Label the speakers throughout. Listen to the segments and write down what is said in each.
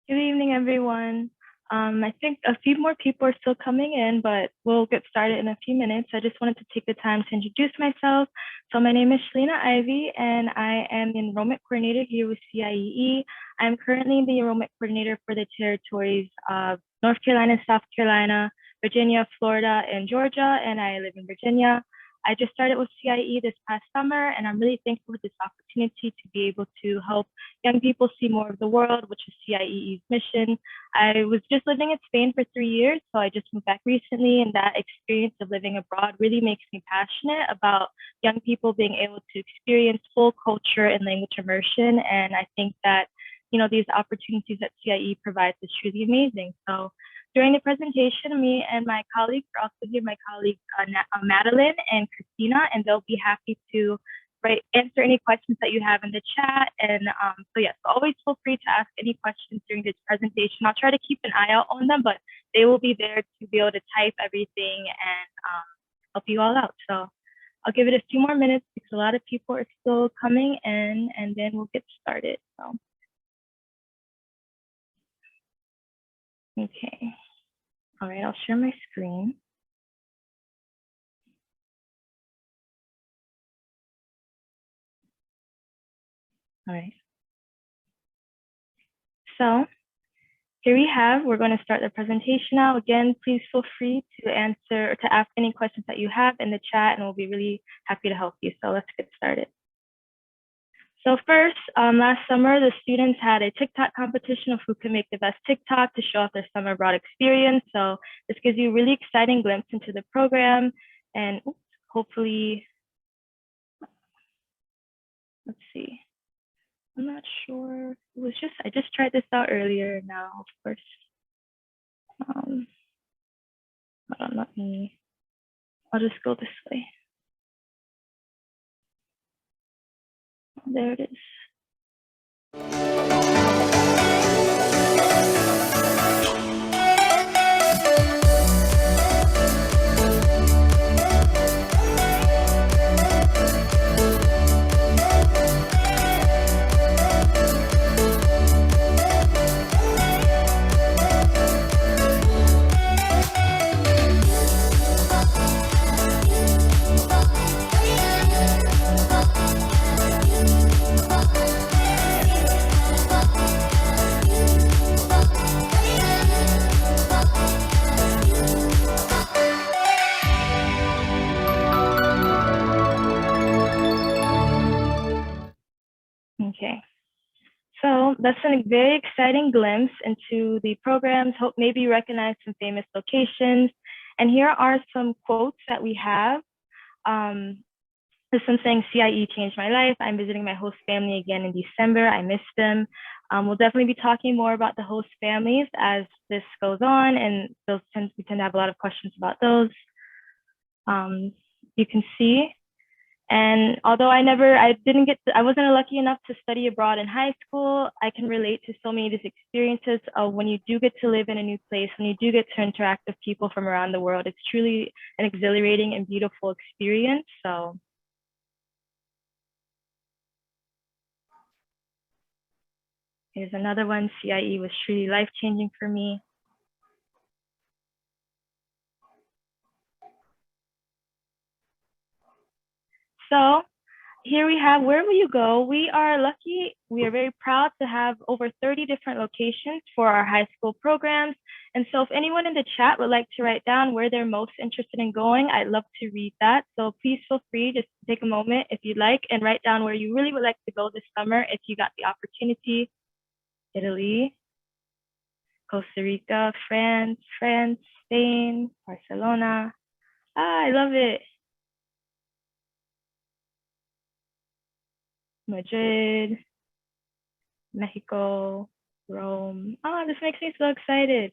Speaker 1: Good evening, everyone. I think a few more people are still coming in, but we'll get started in a few minutes. I just wanted to take the time to introduce myself. So my name is Shalina Ivy, and I am the enrollment coordinator here with CIEE. I'm currently the enrollment coordinator for the territories of North Carolina, South Carolina, Virginia, Florida, and Georgia, and I live in Virginia. I just started with CIE this past summer, and I'm really thankful for this opportunity to be able to help young people see more of the world, which is CIEE's mission. I was just living in Spain for 3 years, so I just moved back recently, and that experience of living abroad really makes me passionate about young people being able to experience full culture and language immersion. And I think that, these opportunities that CIE provides is truly amazing. So during the presentation, me and my colleagues are also here, my colleagues Madeline and Christina, and they'll be happy to answer any questions that you have in the chat. And so yes, always feel free to ask any questions during this presentation. I'll try to keep an eye out on them, but they will be there to be able to type everything and help you all out. So I'll give it a few more minutes because a lot of people are still coming in, and then we'll get started. So. Okay. All right, I'll share my screen. All right. So here we're going to start the presentation now. Again, please feel free to answer or to ask any questions that you have in the chat, and we'll be really happy to help you. So let's get started. So first, last summer, the students had a TikTok competition of who can make the best TikTok to show off their summer abroad experience. So this gives you a really exciting glimpse into the program, and hopefully, let's see. I'm not sure. I just tried this out earlier. Now, of course. Hold on, I'll just go this way. There it is. Okay, so that's a very exciting glimpse into the programs. Hope maybe you recognize some famous locations. And here are some quotes that we have. This one saying, CIE changed my life. I'm visiting my host family again in December. I miss them. We'll definitely be talking more about the host families as this goes on, and we tend to have a lot of questions about those. You can see. And although I wasn't lucky enough to study abroad in high school, I can relate to so many of these experiences of when you do get to live in a new place, when you do get to interact with people from around the world. It's truly an exhilarating and beautiful experience. So. Here's another one. CIE was truly life-changing for me. So here we have, wherever you go, we are lucky. We are very proud to have over 30 different locations for our high school programs. And so if anyone in the chat would like to write down where they're most interested in going, I'd love to read that. So please feel free just to take a moment if you'd like and write down where you really would like to go this summer if you got the opportunity. Italy, Costa Rica, France, Spain, Barcelona. I love it. Madrid, Mexico, Rome. Oh, this makes me so excited.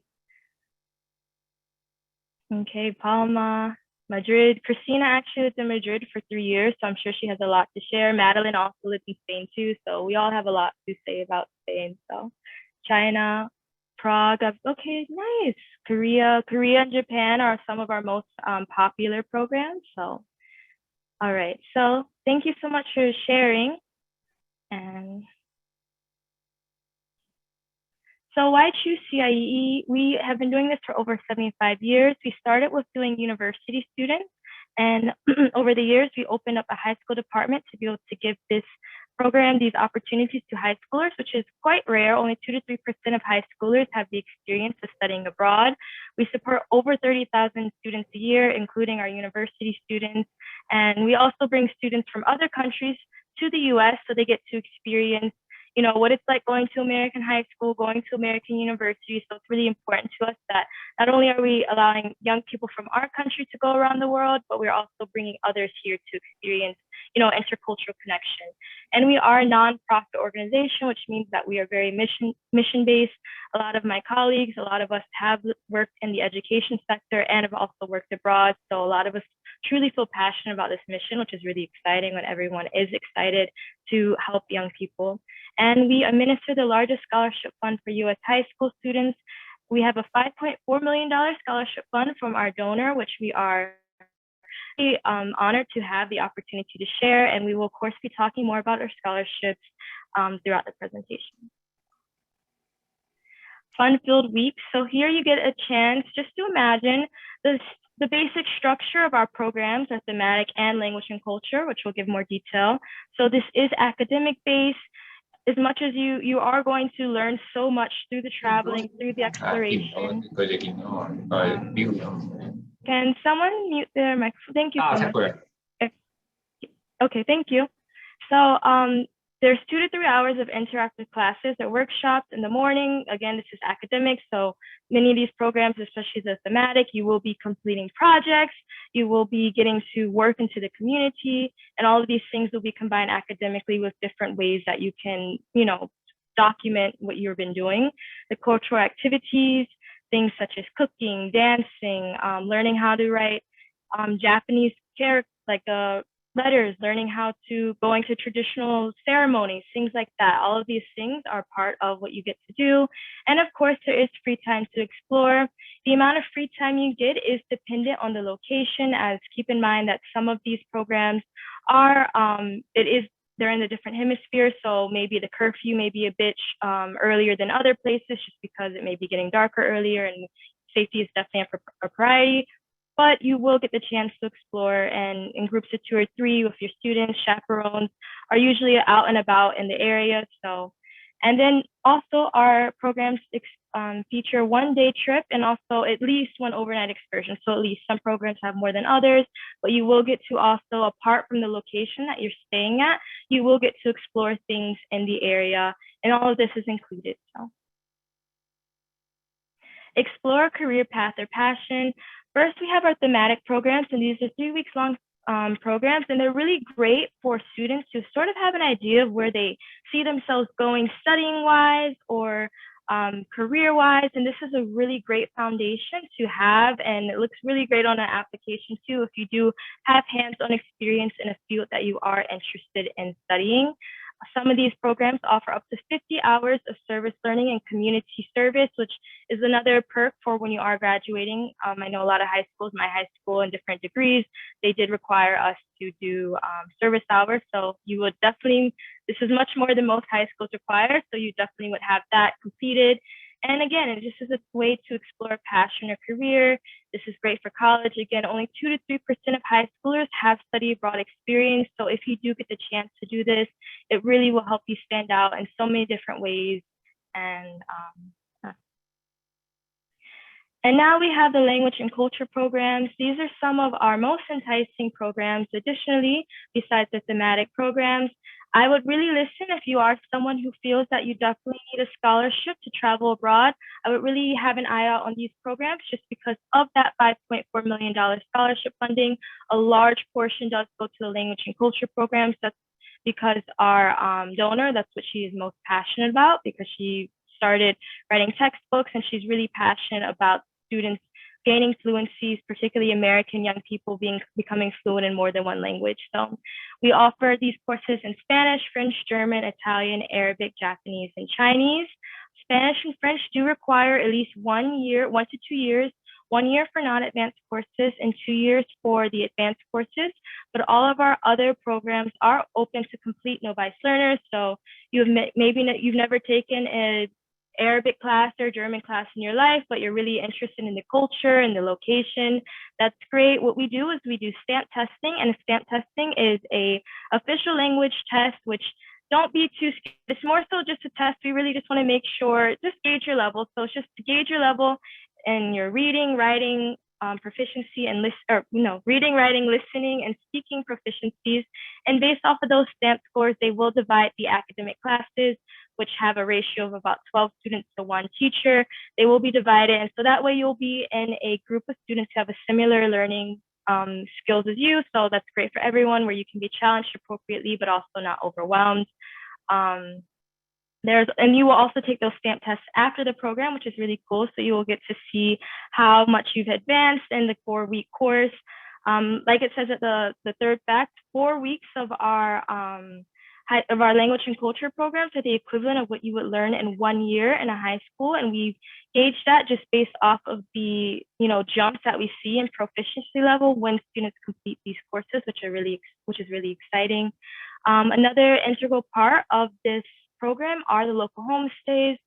Speaker 1: Okay, Palma, Madrid. Christina actually lived in Madrid for 3 years, so I'm sure she has a lot to share. Madeline also lived in Spain too, so we all have a lot to say about Spain. So China, Prague. Okay, nice. Korea and Japan are some of our most popular programs. So, all right. So thank you so much for sharing. And So why choose CIEE? We have been doing this for over 75 years. We started with doing university students, and over the years, we opened up a high school department to be able to give this program these opportunities to high schoolers, which is quite rare. Only 2 to 3% of high schoolers have the experience of studying abroad. We support over 30,000 students a year, including our university students. And we also bring students from other countries to the US so they get to experience what it's like going to American high school, going to American university. So it's really important to us that not only are we allowing young people from our country to go around the world, but we're also bringing others here to experience, intercultural connection. And we are a nonprofit organization, which means that we are very mission based. A lot of my colleagues, a lot of us have worked in the education sector and have also worked abroad. So a lot of us truly feel passionate about this mission, which is really exciting when everyone is excited to help young people. And we administer the largest scholarship fund for US high school students. We have a $5.4 million scholarship fund from our donor, which we are honored to have the opportunity to share. And we will, of course, be talking more about our scholarships throughout the presentation. Fun-filled week. So here you get a chance just to imagine the basic structure of our programs are thematic and language and culture, which will give more detail. So this is academic based. As much as you are going to learn so much through the traveling, through the exploration. Can someone mute their microphone? Thank you so much. Okay, thank you. So there's 2 to 3 hours of interactive classes or workshops in the morning. Again, this is academic, so many of these programs, especially the thematic, you will be completing projects, you will be getting to work into the community, and all of these things will be combined academically with different ways that you can, document what you've been doing. The cultural activities, things such as cooking, dancing, learning how to write Japanese characters, like letters, learning how to go into traditional ceremonies, things like that. All of these things are part of what you get to do. And of course, there is free time to explore. The amount of free time you get is dependent on the location, as keep in mind that some of these programs are, they're in the different hemispheres, so maybe the curfew may be a bit earlier than other places just because it may be getting darker earlier, and safety is definitely a priority. But you will get the chance to explore, and in groups of 2 or 3 with your students, chaperones are usually out and about in the area. So, and then also our programs feature 1-day trip and also at least 1 overnight excursion. So at least some programs have more than others, but you will get to also, apart from the location that you're staying at, you will get to explore things in the area, and all of this is included. So, explore a career path or passion. First, we have our thematic programs, and these are 3 weeks long programs, and they're really great for students to sort of have an idea of where they see themselves going studying-wise or career-wise, and this is a really great foundation to have, and it looks really great on an application too if you do have hands-on experience in a field that you are interested in studying. Some of these programs offer up to 50 hours of service learning and community service, which is another perk for when you are graduating. I know a lot of high schools, my high school and different degrees, they did require us to do service hours. So you would definitely, this is much more than most high schools require, so you definitely would have that completed. And again, it just is a way to explore a passion or career. This is great for college. Again, only 2 to 3% of high schoolers have study abroad experience. So if you do get the chance to do this, it really will help you stand out in so many different ways. And now we have the language and culture programs. These are some of our most enticing programs. Additionally, besides the thematic programs, I would really listen if you are someone who feels that you definitely need a scholarship to travel abroad. I would really have an eye out on these programs just because of that $5.4 million scholarship funding. A large portion does go to the language and culture programs. That's because our donor, that's what she is most passionate about, because she started writing textbooks and she's really passionate about students gaining fluencies, particularly American young people becoming fluent in more than 1 language. So we offer these courses in Spanish, French, German, Italian, Arabic, Japanese, and Chinese. Spanish and French do require at least 1 year, 1 to 2 years, 1 year for non-advanced courses and 2 years for the advanced courses. But all of our other programs are open to complete no-vice learners. So you've never taken Arabic class or German class in your life, but you're really interested in the culture and the location, that's great. What we do is we do stamp testing, and stamp testing is a official language test, which don't be too scared. It's more so just a test. We really just want to make sure, just gauge your level. So it's just to gauge your level in your reading, writing, proficiency, and reading, writing, listening, and speaking proficiencies. And based off of those stamp scores, they will divide the academic classes, which have a ratio of about 12 students to one teacher. They will be divided. And so that way you'll be in a group of students who have a similar learning skills as you. So that's great for everyone, where you can be challenged appropriately, but also not overwhelmed. And you will also take those stamp tests after the program, which is really cool. So you will get to see how much you've advanced in the 4-week course. Like it says at the third fact, 4 weeks of our language and culture programs are the equivalent of what you would learn in 1 year in a high school. And we've gauged that just based off of the, jumps that we see in proficiency level when students complete these courses, which is really exciting. Another integral part of this program are the local homestays.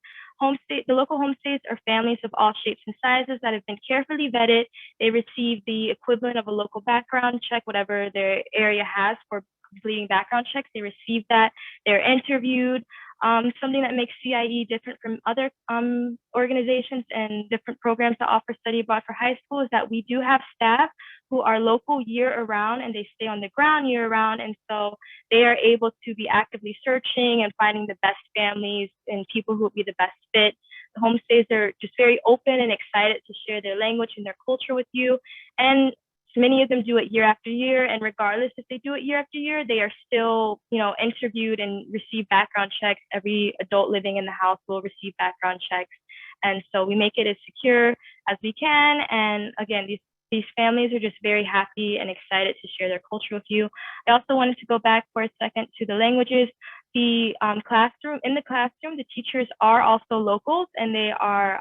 Speaker 1: The local homestays are families of all shapes and sizes that have been carefully vetted. They receive the equivalent of a local background check, whatever their area has for completing background checks. They receive that. They're interviewed. Something that makes CIE different from other organizations and different programs that offer study abroad for high school is that we do have staff who are local year-round, and they stay on the ground year-round. And so they are able to be actively searching and finding the best families and people who would be the best fit. The homestays are just very open and excited to share their language and their culture with you. And many of them do it year after year, and regardless if they do it year after year, they are still, interviewed and receive background checks. Every adult living in the house will receive background checks. And so we make it as secure as we can. And again, these families are just very happy and excited to share their culture with you. I also wanted to go back for a second to the languages. In the classroom, the teachers are also locals, and they are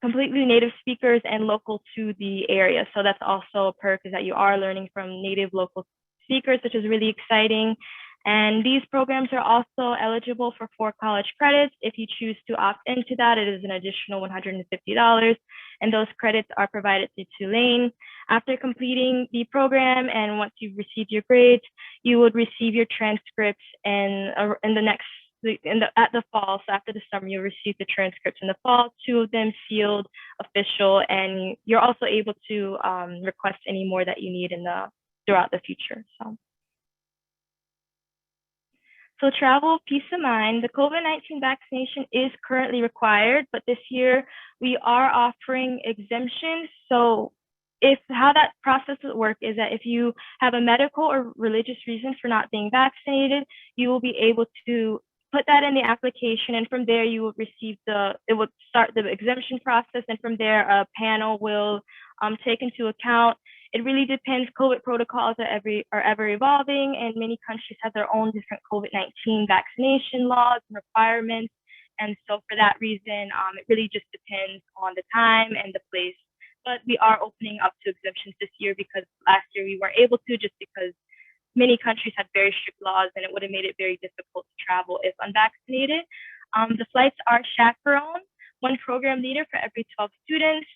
Speaker 1: completely native speakers and local to the area. So that's also a perk, is that you are learning from native local speakers, which is really exciting. And these programs are also eligible for 4 college credits. If you choose to opt into that, it is an additional $150. And those credits are provided through Tulane. After completing the program and once you've received your grades, you would receive your transcripts at the fall. So after the summer, you'll receive the transcripts in the fall, 2 of them sealed, official, and you're also able to request any more that you need throughout the future. So travel, peace of mind. The COVID-19 vaccination is currently required, but this year we are offering exemptions. So how that process will work is that if you have a medical or religious reason for not being vaccinated, you will be able to put that in the application, and from there you will receive it will start the exemption process, and from there a panel will take into account. It really depends. COVID protocols are ever evolving, and many countries have their own different COVID-19 vaccination laws and requirements. And so for that reason, it really just depends on the time and the place. But we are opening up to exemptions this year, because last year we weren't able to, just because many countries had very strict laws, and it would have made it very difficult to travel if unvaccinated. The flights are chaperoned, 1 program leader for every 12 students.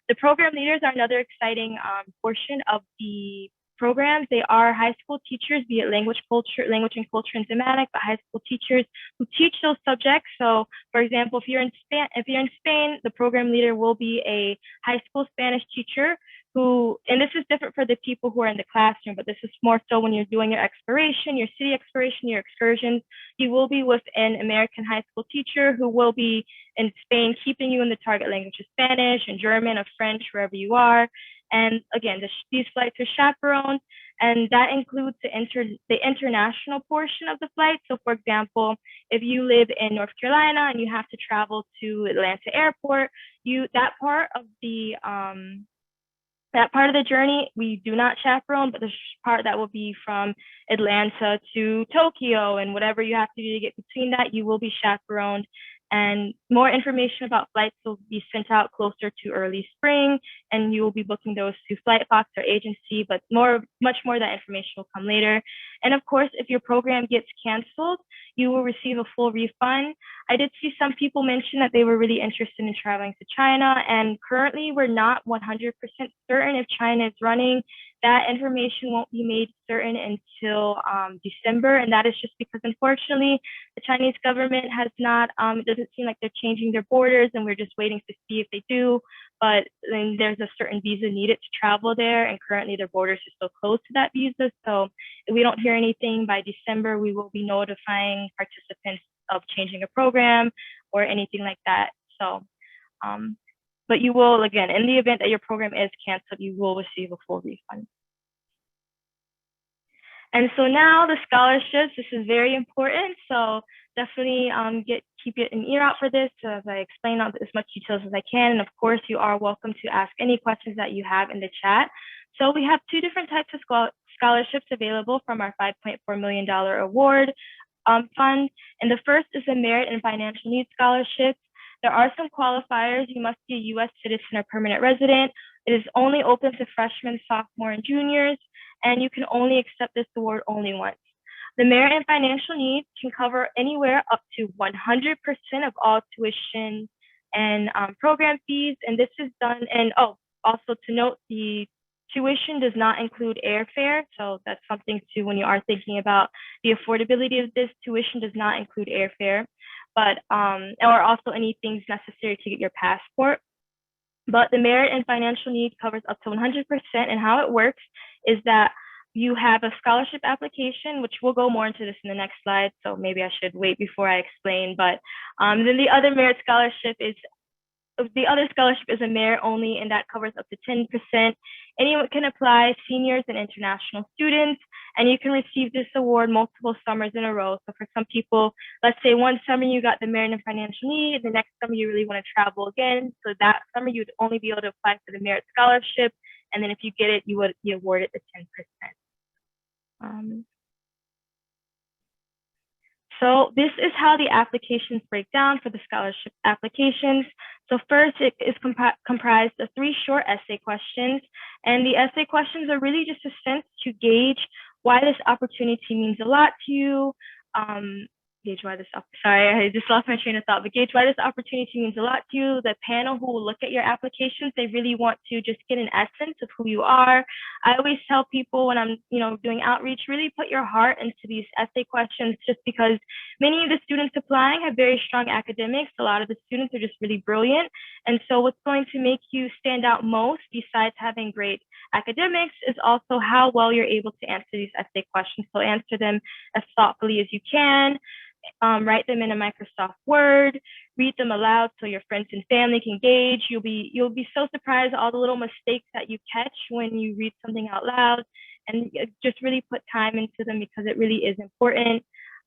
Speaker 1: The program leaders are another exciting portion of the programs. They are high school teachers, be it language and culture and thematic, but high school teachers who teach those subjects. So, for example, if you're in Spain, the program leader will be a high school Spanish teacher and this is different for the people who are in the classroom, but this is more so when you're doing your exploration, your city exploration, your excursions, you will be with an American high school teacher who will be in Spain, keeping you in the target language of Spanish and German or French, wherever you are. And again, these flights are chaperoned, and that includes the international portion of the flight. So for example, if you live in North Carolina and you have to travel to Atlanta Airport, that part of the journey, we do not chaperone, but the part that will be from Atlanta to Tokyo and whatever you have to do to get between that, you will be chaperoned. And more information about flights will be sent out closer to early spring, and you will be booking those through Flightbox or agency, but much more of that information will come later. And of course, if your program gets canceled, you will receive a full refund. I did see some people mention that they were really interested in traveling to China, and currently we're not 100% certain if China is running. That information won't be made certain until December, and that is just because, unfortunately, the Chinese government has not, it doesn't seem like they're changing their borders, and we're just waiting to see if they do. But then there's a certain visa needed to travel there, and currently their borders are still closed to that visa. So if we don't hear anything by December, we will be notifying participants of changing a program or anything like that. So, but you will, again, in the event that your program is canceled, you will receive a full refund. And so now the scholarships, this is very important. So definitely keep an ear out for this as I explain out as much details as I can. And of course, you are welcome to ask any questions that you have in the chat. So we have two different types of scholarships available from our $5.4 million award fund. And the first is a merit and financial needs scholarship. There are some qualifiers. You must be a U.S. citizen or permanent resident. It is only open to freshmen, sophomore, and juniors, and you can only accept this award only once. The merit and financial needs can cover anywhere up to 100% of all tuition and program fees, and this is done, and also to note, the tuition does not include airfare, so that's something too when you are thinking about the affordability of this. Tuition does not include airfare, but or also any things necessary to get your passport. But the merit and financial need covers up to 100%, and how it works is that you have a scholarship application, which we'll go more into this in the next slide, so maybe I should wait before I explain. But then the other merit scholarship is a merit only, and that covers up to 10%. Anyone can apply, seniors and international students, and you can receive this award multiple summers in a row. So for some people, let's say one summer you got the merit and financial need, the next summer you really want to travel again. So that summer you'd only be able to apply for the merit scholarship, and then if you get it, you would be awarded the 10%. So this is how the applications break down for the scholarship applications. So first, it is comprised of 3 short essay questions. And the essay questions are really just a sense to gauge why this opportunity means a lot to you, sorry, I just lost my train of thought, but gauge why this opportunity means a lot to you. The panel who will look at your applications, they really want to just get an essence of who you are. I always tell people when I'm, doing outreach, really put your heart into these essay questions, just because many of the students applying have very strong academics. A lot of the students are just really brilliant. And so what's going to make you stand out most, besides having great academics, is also how well you're able to answer these essay questions. So answer them as thoughtfully as you can. Write them in a Microsoft Word, read them aloud so your friends and family can gauge. You'll be so surprised at all the little mistakes that you catch when you read something out loud, and just really put time into them because it really is important.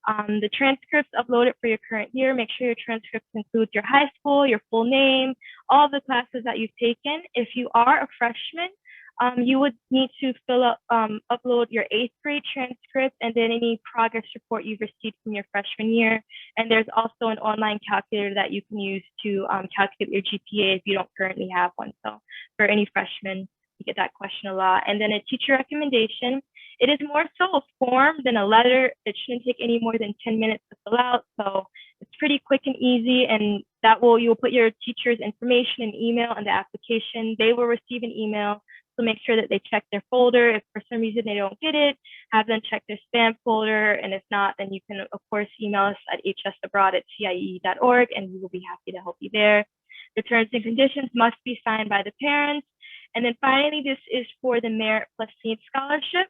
Speaker 1: The transcripts uploaded for your current year, make sure your transcripts include your high school, your full name, all the classes that you've taken. If you are a freshman, you would need to upload your 8th grade transcript and then any progress report you've received from your freshman year. And there's also an online calculator that you can use to calculate your GPA if you don't currently have one. So for any freshmen, you get that question a lot. And then a teacher recommendation. It is more so a form than a letter. It shouldn't take any more than 10 minutes to fill out. So it's pretty quick and easy, and you'll put your teacher's information and email in the application. They will receive an email. So make sure that they check their folder. If for some reason they don't get it, have them check their spam folder. And if not, then you can, of course, email us at hsabroad@cie.org, and we will be happy to help you there. The terms and conditions must be signed by the parents. And then finally, this is for the Merit Plus Needs Scholarship.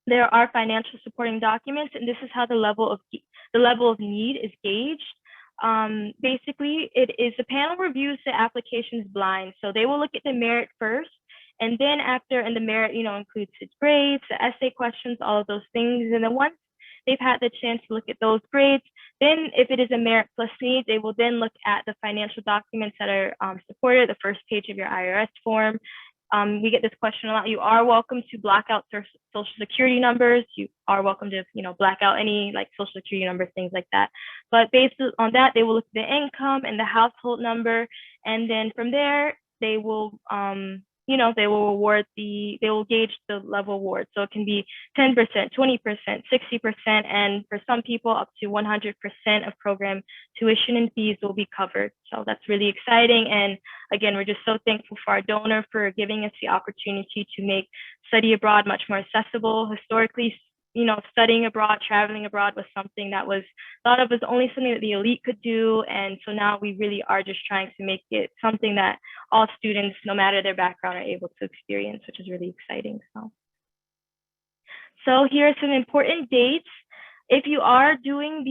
Speaker 1: There are financial supporting documents, and this is how the level of need is gauged. Basically, the panel reviews the applications blind. So they will look at the merit first, and then and the merit, includes its grades, the essay questions, all of those things. And then once they've had the chance to look at those grades, then if it is a Merit Plus need, they will then look at the financial documents that are supported, the first page of your IRS form, we get this question a lot. You are welcome to block out social security numbers. You are welcome to, black out any like social security numbers, things like that. But based on that, they will look at the income and the household number. And then from there, they will, they will gauge the level award. So it can be 10%, 20%, 60%, and for some people up to 100% of program tuition and fees will be covered. So that's really exciting. And again, we're just so thankful for our donor for giving us the opportunity to make study abroad much more accessible. Historically, studying abroad, traveling abroad was something that was thought of as only something that the elite could do. And so now we really are just trying to make it something that all students, no matter their background, are able to experience, which is really exciting. So here are some important dates. If you are doing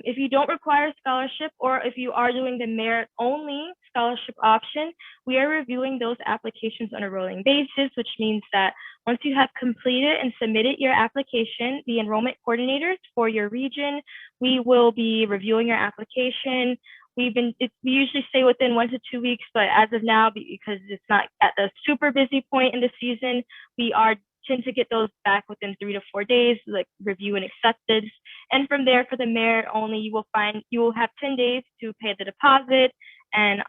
Speaker 1: if you don't require a scholarship, or if you are doing the merit-only scholarship option, we are reviewing those applications on a rolling basis, which means that once you have completed and submitted your application, the enrollment coordinators for your region, we will be reviewing your application. We usually say within 1 to 2 weeks, but as of now, because it's not at the super busy point in the season, we tend to get those back within 3 to 4 days, like review and acceptance. And from there, for the merit only, you will have 10 days to pay the deposit, and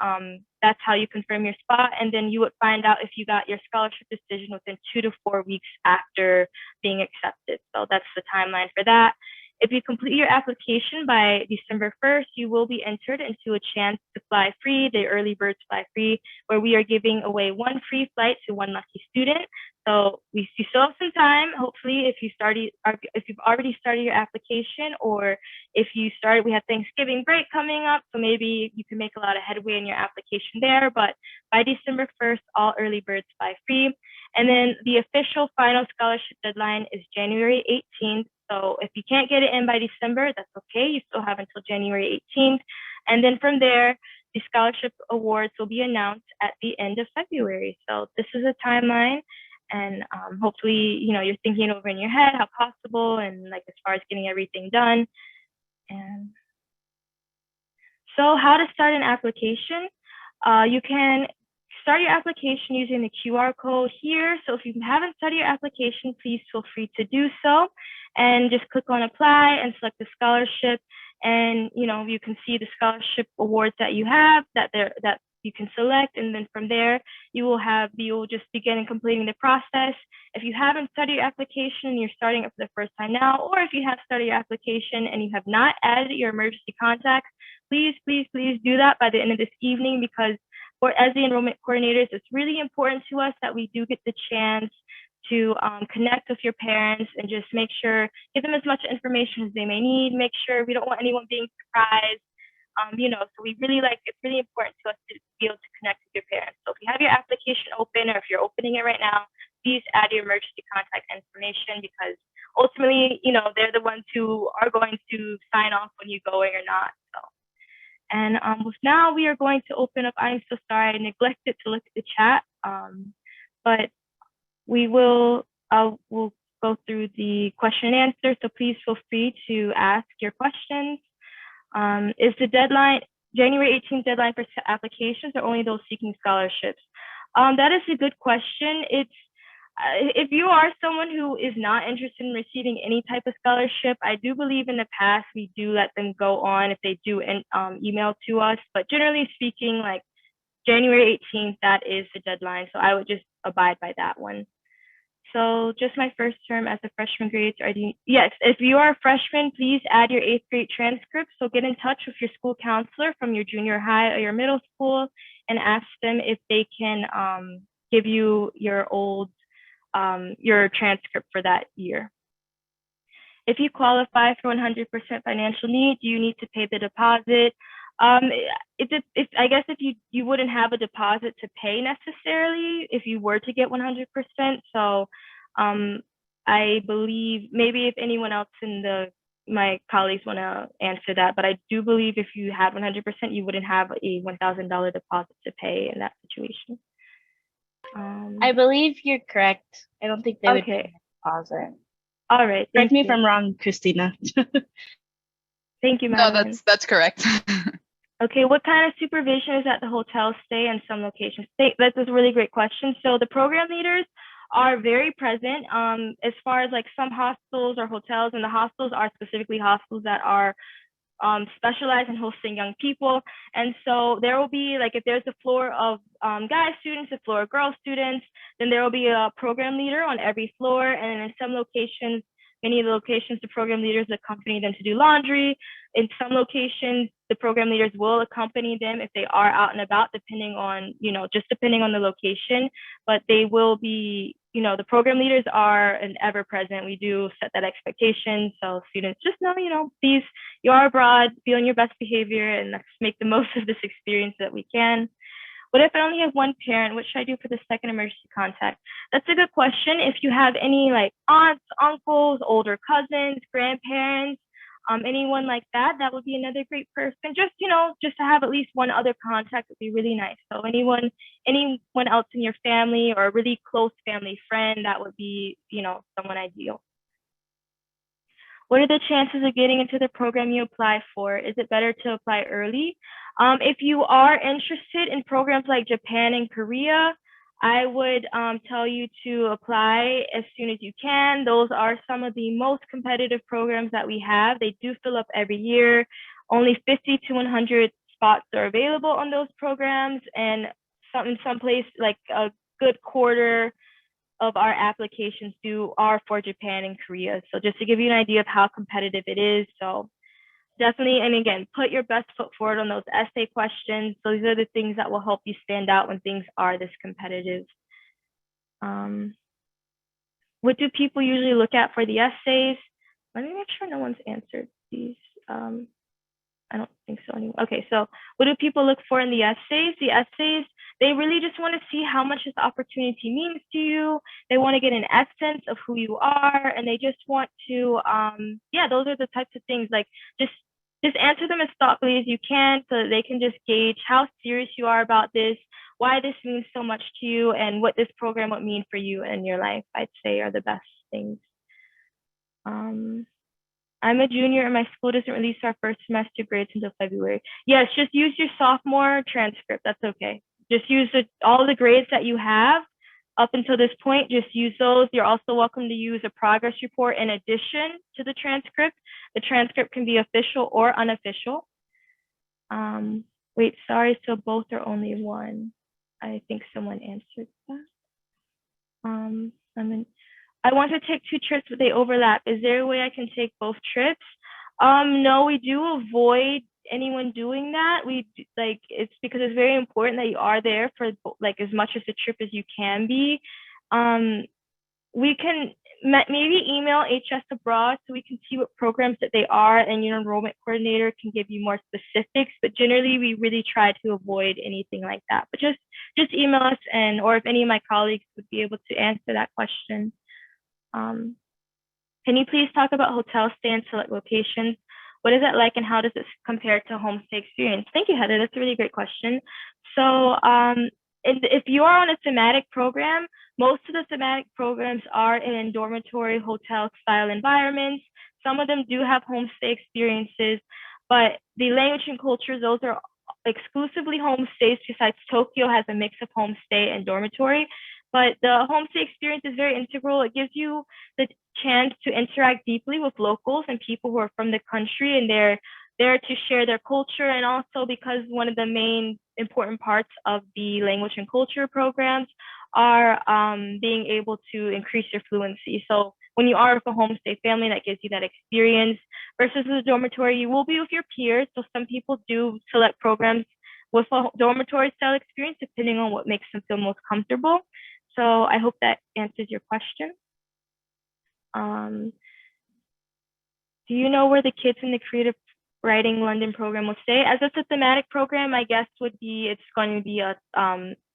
Speaker 1: that's how you confirm your spot. And then you would find out if you got your scholarship decision within 2 to 4 weeks after being accepted. So that's the timeline for that. If you complete your application by December 1st, you will be entered into a chance to fly free, the early birds fly free, where we are giving away 1 free flight to 1 lucky student. So you still have some time. Hopefully, if you've already started your application, or if you started, we have Thanksgiving break coming up, so maybe you can make a lot of headway in your application there. But by December 1st, all early birds fly free. And then the official final scholarship deadline is January 18th. So if you can't get it in by December, that's okay. You still have until January 18th. And then from there, the scholarship awards will be announced at the end of February. So this is a timeline. And hopefully, you're thinking over in your head how possible, and like as far as getting everything done. And so how to start an application. You can start your application using the QR code here. So if you haven't started your application, please feel free to do so. And just click on apply and select the scholarship. And you can see the scholarship awards that you have that you can select, and then from there you will just begin completing the process. If you haven't started your application and you're starting it for the first time now, or if you have started your application and you have not added your emergency contacts, please do that by the end of this evening, because as the enrollment coordinators, it's really important to us that we do get the chance to connect with your parents and just give them as much information as they may need. Make sure we don't want anyone being surprised. So it's really important to us to be able to connect with your parents. So if you have your application open, or if you're opening it right now, please add your emergency contact information, because ultimately, they're the ones who are going to sign off when you're going or not. So, and now we are going to open up. I'm so sorry, I neglected to look at the chat, but we'll go through the question and answer. So please feel free to ask your questions. Is the deadline January 18th deadline for applications, or only those seeking scholarships? That is a good question. If you are someone who is not interested in receiving any type of scholarship, I do believe in the past we do let them go on if they do email to us. But generally speaking, like January 18th, that is the deadline. So I would just abide by that one. So just my first term as a freshman grades. Yes, if you are a freshman, please add your 8th grade transcript. So get in touch with your school counselor from your junior high or your middle school and ask them if they can give you your your transcript for that year. If you qualify for 100% financial need, do you need to pay the deposit? I guess if you wouldn't have a deposit to pay necessarily if you were to get 100%. So I believe maybe if anyone else my colleagues want to answer that, but I do believe if you had 100%, you wouldn't have a $1,000 deposit to pay in that situation.
Speaker 2: I believe you're correct. I don't think they would pay a deposit.
Speaker 1: All right.
Speaker 2: Correct me if I'm wrong, Christina.
Speaker 1: Thank you, Madeline.
Speaker 3: No, that's correct.
Speaker 1: Okay, what kind of supervision is at the hotel stay and some locations? That's a really great question. So the program leaders are very present. As far as like some hostels or hotels, and the hostels are specifically hostels that are specialize in hosting young people. And so there will be like, if there's a floor of guy students, a floor of girl students, then there will be a program leader on every floor. And in some locations, many of the locations, the program leaders accompany them to do laundry. In some locations, the program leaders will accompany them if they are out and about, depending on, just depending on the location. But they will be, the program leaders are an ever present. We do set that expectation. So students just know, please, you are abroad, be on your best behavior, and let's make the most of this experience that we can. What if I only have one parent? What should I do for the second emergency contact? That's a good question. If you have any like aunts, uncles, older cousins, grandparents, anyone like that, that would be another great person. Just, just to have at least one other contact would be really nice. So anyone else in your family or a really close family friend, that would be, someone ideal. What are the chances of getting into the program you apply for? Is it better to apply early? If you are interested in programs like Japan and Korea, I would tell you to apply as soon as you can. Those are some of the most competitive programs that we have. They do fill up every year. Only 50 to 100 spots are available on those programs, and in some place like a good quarter of our applications are for Japan and Korea. So just to give you an idea of how competitive it is. So definitely, and again, put your best foot forward on those essay questions. Those are the things that will help you stand out when things are this competitive. What do people usually look at for the essays? Let me make sure no one's answered these. I don't think so anymore. Okay, so what do people look for in the essays? The essays, they really just want to see how much this opportunity means to you. They want to get an essence of who you are, and they just want to, those are the types of things. Like just answer them as thoughtfully as you can, so that they can just gauge how serious you are about this, why this means so much to you, and what this program would mean for you in your life, I'd say are the best things. I'm a junior and my school doesn't release our first semester grades until February. Yes, just use your sophomore transcript. That's okay. Just use all the grades that you have up until this point. Just use those. You're also welcome to use a progress report in addition to the transcript. The transcript can be official or unofficial. Wait, sorry, so both are only one. I think someone answered that. I want to take 2 trips, but they overlap. Is there a way I can take both trips? No, we do avoid anyone doing that. It's because it's very important that you are there for like as much of the trip as you can be. We can maybe email HS Abroad so we can see what programs that they are, and your enrollment coordinator can give you more specifics. But generally, we really try to avoid anything like that. But just email us, or if any of my colleagues would be able to answer that question. Can you please talk about hotel stay and select locations? What is it like, and how does it compare to homestay experience? Thank you, Heather. That's a really great question. So if you are on a thematic program, most of the thematic programs are in dormitory hotel style environments. Some of them do have homestay experiences, but the language and culture, those are exclusively homestays. Besides, Tokyo has a mix of homestay and dormitory. But the homestay experience is very integral. It gives you the chance to interact deeply with locals and people who are from the country, and they're there to share their culture. And also because one of the main important parts of the language and culture programs are being able to increase your fluency. So when you are with a homestay family, that gives you that experience. Versus the dormitory, you will be with your peers. So some people do select programs with a dormitory style experience, depending on what makes them feel most comfortable. So I hope that answers your question. Do you know where the kids in the Creative Writing London program will stay? As it's a thematic program, my guess would be it's going to be a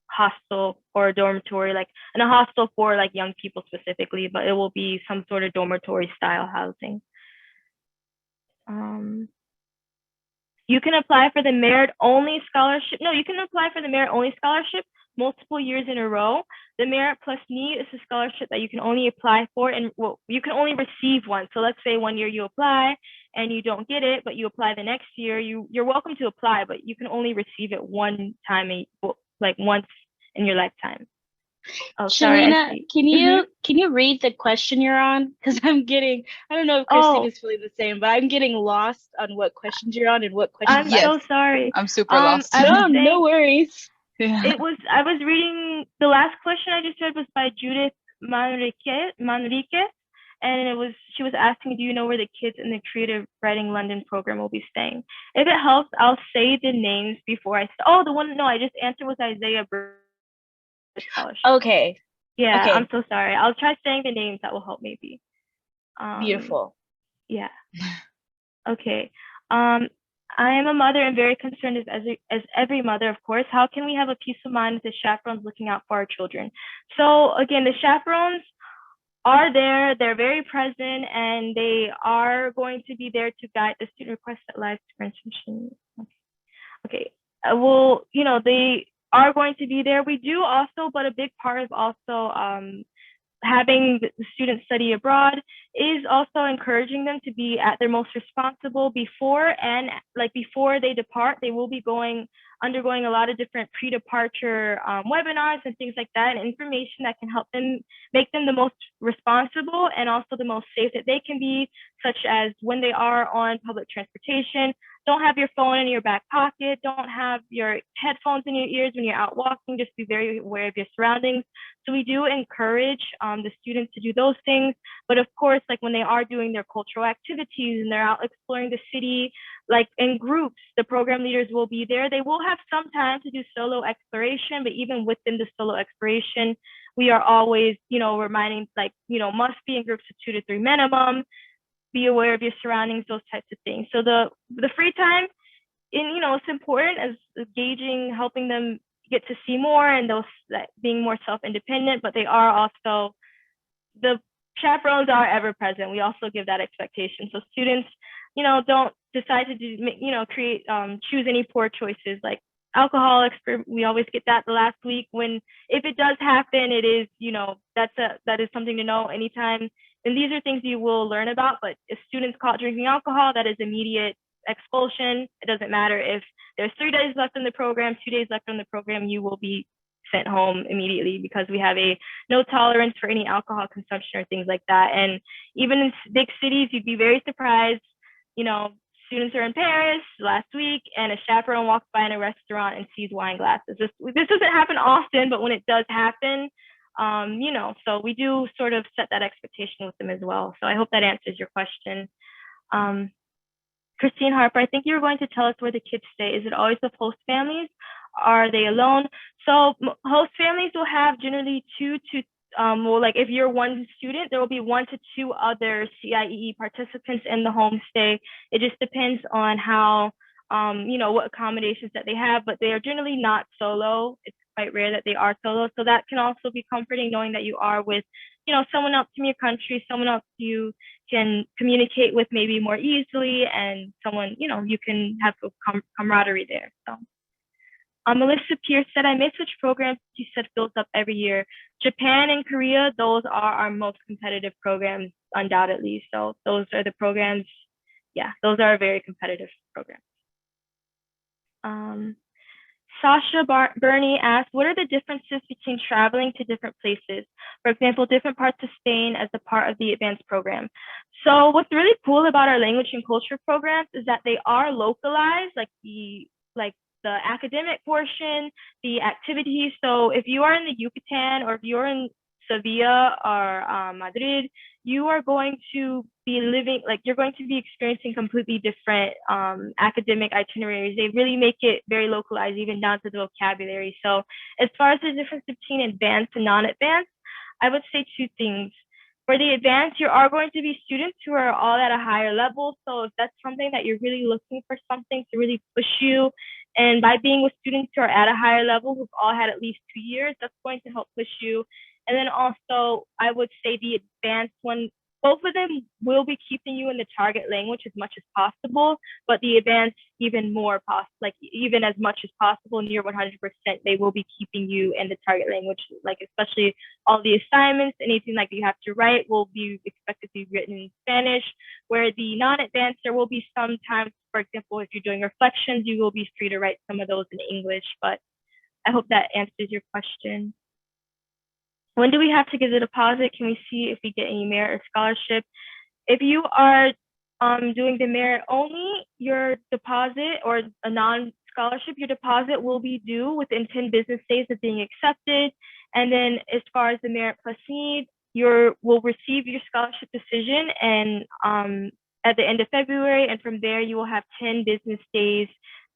Speaker 1: hostel or a dormitory, and a hostel for young people specifically, but it will be some sort of dormitory style housing. You can apply for the merit-only scholarship. No, you can apply for the merit-only scholarship multiple years in a row. The Merit Plus Need is a scholarship that you can only apply for, and you can only receive one. So let's say one year you apply, and you don't get it, but you apply the next year, you're welcome to apply, but you can only receive it one time, like once in your lifetime.
Speaker 2: Oh, sorry. Shalina, can you read the question you're on? Because I don't know if Christine is feeling the same, but I'm getting lost on what questions you're on and what questions.
Speaker 1: I'm so sorry.
Speaker 3: I'm super lost.
Speaker 2: No worries.
Speaker 1: Yeah. I was reading, the last question I just read was by Judith Manriquez, and she was asking, do you know where the kids in the Creative Writing London program will be staying? If it helps, I'll say the names before I I just answered was Isaiah Scholarship.
Speaker 2: Okay.
Speaker 1: Yeah,
Speaker 2: okay.
Speaker 1: I'm so sorry. I'll try saying the names, that will help maybe.
Speaker 2: Beautiful.
Speaker 1: Yeah. Okay. I am a mother and very concerned as every mother, of course. How can we have a peace of mind with the chaperones looking out for our children? So again, the chaperones are there, they're very present, and they are going to be there to guide the student requested live superintendent. Okay. Well, they are going to be there. We do also, but a big part of also having the students study abroad is also encouraging them to be at their most responsible before they depart. They will be undergoing a lot of different pre-departure webinars and things like that, and information that can help them make them the most responsible and also the most safe that they can be, such as when they are on public transportation, don't have your phone in your back pocket, don't have your headphones in your ears when you're out walking, just be very aware of your surroundings. So we do encourage the students to do those things. But of course, like when they are doing their cultural activities and they're out exploring the city, like in groups, the program leaders will be there. They will have some time to do solo exploration, but even within the solo exploration, we are always, reminding must be in groups of 2 to 3 minimum, be aware of your surroundings, those types of things. So the free time, it's important as gauging, helping them get to see more and those being more self-independent, but they are also, the chaperones are ever present. We also give that expectation. So students, don't decide to create, choose any poor choices like alcohol. We always get that the last week if it does happen, it is, that is something to know anytime. And these are things you will learn about, but if students caught drinking alcohol, that is immediate expulsion. It doesn't matter if there's 3 days left in the program, 2 days left in the program, you will be sent home immediately because we have a no tolerance for any alcohol consumption or things like that. And even in big cities, you'd be very surprised, students are in Paris last week and a chaperone walks by in a restaurant and sees wine glasses. This doesn't happen often, but when it does happen, so we do sort of set that expectation with them as well. So I hope that answers your question. Christine Harper, I think you were going to tell us where the kids stay. Is it always with host families? Are they alone? So host families will have generally 2 to, if you're one student, there will be 1 to 2 other CIEE participants in the homestay. It just depends on how, what accommodations that they have, but they are generally not solo. It's quite rare that they are solo. So that can also be comforting knowing that you are with, someone else from your country, someone else you can communicate with maybe more easily, and someone, you can have a camaraderie there. So. Melissa Pierce said, I may switch programs. She said fills up every year. Japan and Korea, those are our most competitive programs, undoubtedly. So those are the programs. Yeah, those are very competitive programs. Sasha Bernie asked, what are the differences between traveling to different places? For example, different parts of Spain as a part of the advanced program. So what's really cool about our language and culture programs is that they are localized, like the academic portion, the activities. So if you are in the Yucatan or if you're in Sevilla or Madrid, you are going to be you're going to be experiencing completely different academic itineraries. They really make it very localized, even down to the vocabulary. So as far as the difference between advanced and non-advanced, I would say 2 things. For the advanced, you are going to be students who are all at a higher level. So if that's something that you're really looking for, something to really push you, and by being with students who are at a higher level, who've all had at least 2 years, that's going to help push you. And then also, I would say the advanced one both of them will be keeping you in the target language as much as possible, but the advanced even more like even as much as possible, near 100%, they will be keeping you in the target language, like especially all the assignments, anything like you have to write will be expected to be written in Spanish, where the non-advanced, there will be some times, for example, if you're doing reflections, you will be free to write some of those in English, but I hope that answers your question. When do we have to give the deposit? Can we see if we get any merit or scholarship? If you are doing the merit only, your deposit, or a non-scholarship, your deposit will be due within 10 business days of being accepted. And then as far as the merit plus need, you will receive your scholarship decision and at the end of February, and from there you will have 10 business days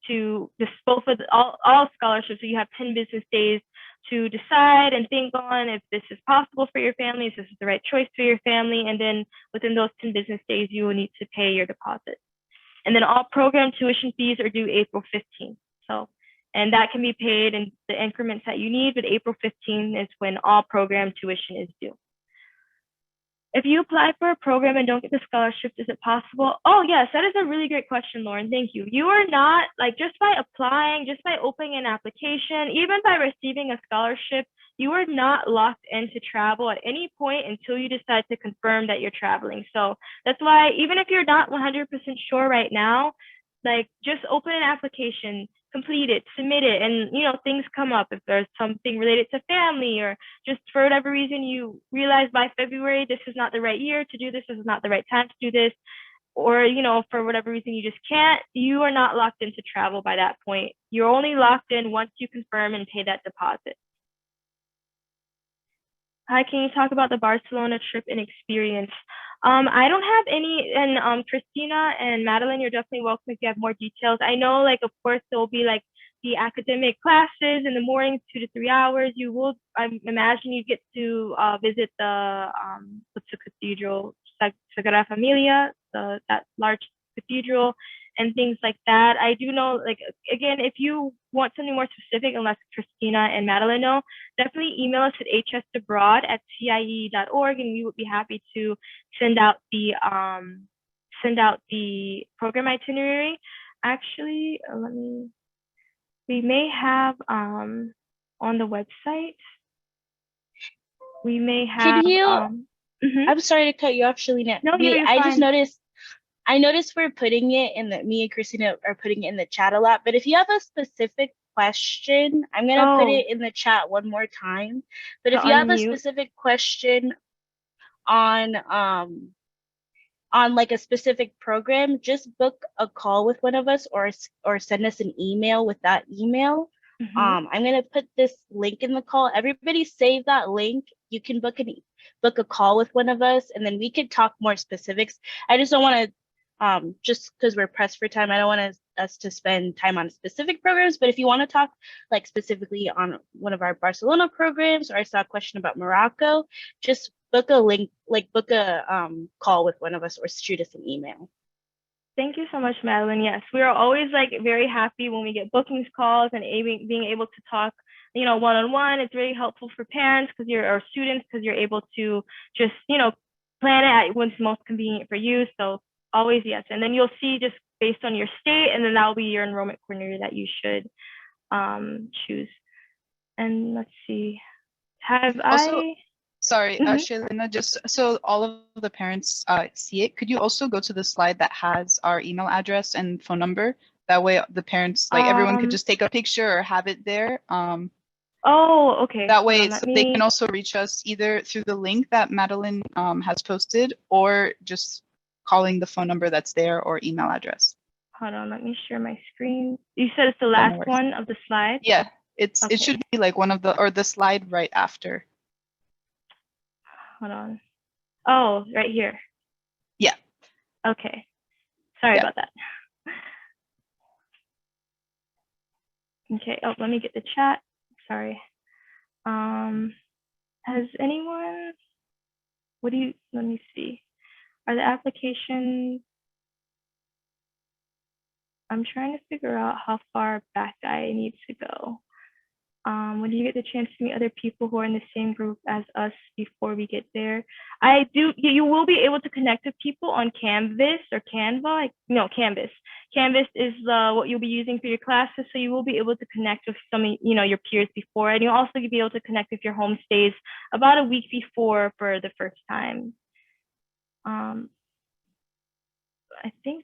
Speaker 1: to dispose of all scholarships. So you have 10 business days to decide and think on if this is possible for your family, if this is the right choice for your family, and then within those 10 business days, you will need to pay your deposit. And then all program tuition fees are due April 15th. So, and that can be paid in the increments that you need, but April 15th is when all program tuition is due. If you apply for a program and don't get the scholarship, is it possible? Oh, yes, that is a really great question, Lauren. Thank you. You are not, like, just by applying, just by opening an application, even by receiving a scholarship, you are not locked into travel at any point until you decide to confirm that you're traveling. So that's why, even if you're not 100% sure right now, like, just open an application, complete it, submit it, and things come up. If there's something related to family, or just for whatever reason you realize by February this is not the right year to do this is not the right time to do this, or for whatever reason you just can't, you are not locked into travel by that point. You're only locked in once you confirm and pay that deposit. Hi, can you talk about the Barcelona trip and experience? I don't have any, and Christina and Madeline, you're definitely welcome if you have more details. I know, like, of course, there will be like the academic classes in the morning, 2 to 3 hours. You will, I imagine, you get to visit what's the cathedral, Sagrada Familia, that large cathedral, and things like that. I do know, like, again, if you want something more specific, unless Christina and Madeline know, definitely email us at hsabroad@cie.org, and we would be happy to send out the program itinerary. Actually, we may have on the website, we may have.
Speaker 2: Could you? I'm sorry to cut you off, Shalina.
Speaker 1: No, you're
Speaker 2: I
Speaker 1: fine.
Speaker 2: just noticed. I noticed we're putting it in me and Christina are putting it in the chat a lot. But if you have a specific question, I'm gonna put it in the chat one more time. But if you have a specific question on like a specific program, just book a call with one of us, or send us an email with that email. I'm gonna put this link in the call. Everybody save that link. You can book a call with one of us, and then we could talk more specifics. I just don't want to just because we're pressed for time, I don't want us to spend time on specific programs, but if you want to talk like specifically on one of our Barcelona programs, or I saw a question about Morocco, just book a link, like book a call with one of us, or shoot us an email.
Speaker 1: Thank you so much, Madeline. Yes, we are always like very happy when we get bookings calls and being able to talk, one-on-one. It's really helpful for parents or students, because you're able to just, plan it at when's most convenient for you. So always yes. And then you'll see just based on your state, and then that'll be your enrollment coordinator that you should choose. And let's see,
Speaker 3: Sorry, Shalina, just so all of the parents see it, could you also go to the slide that has our email address and phone number? That way the parents, like everyone could just take a picture or have it there.
Speaker 1: Oh, okay.
Speaker 3: That way they can also reach us either through the link that Madeline has posted, or just calling the phone number that's there, or email address.
Speaker 1: Hold on, let me share my screen. You said it's the last one of the slide?
Speaker 3: Yeah, it should be like one of the slide right after.
Speaker 1: Hold on. Oh, right here.
Speaker 3: Yeah.
Speaker 1: Okay. Sorry about that. Okay. Oh, let me get the chat. Sorry. Has anyone? Let me see. Are the applications? I'm trying to figure out how far back I need to go. When you get the chance to meet other people who are in the same group as us before we get there, you will be able to connect with people on Canvas or Canva. No, Canvas. Canvas is what you'll be using for your classes, so you will be able to connect with some of your peers before, and you'll also be able to connect with your homestays about a week before for the first time. I think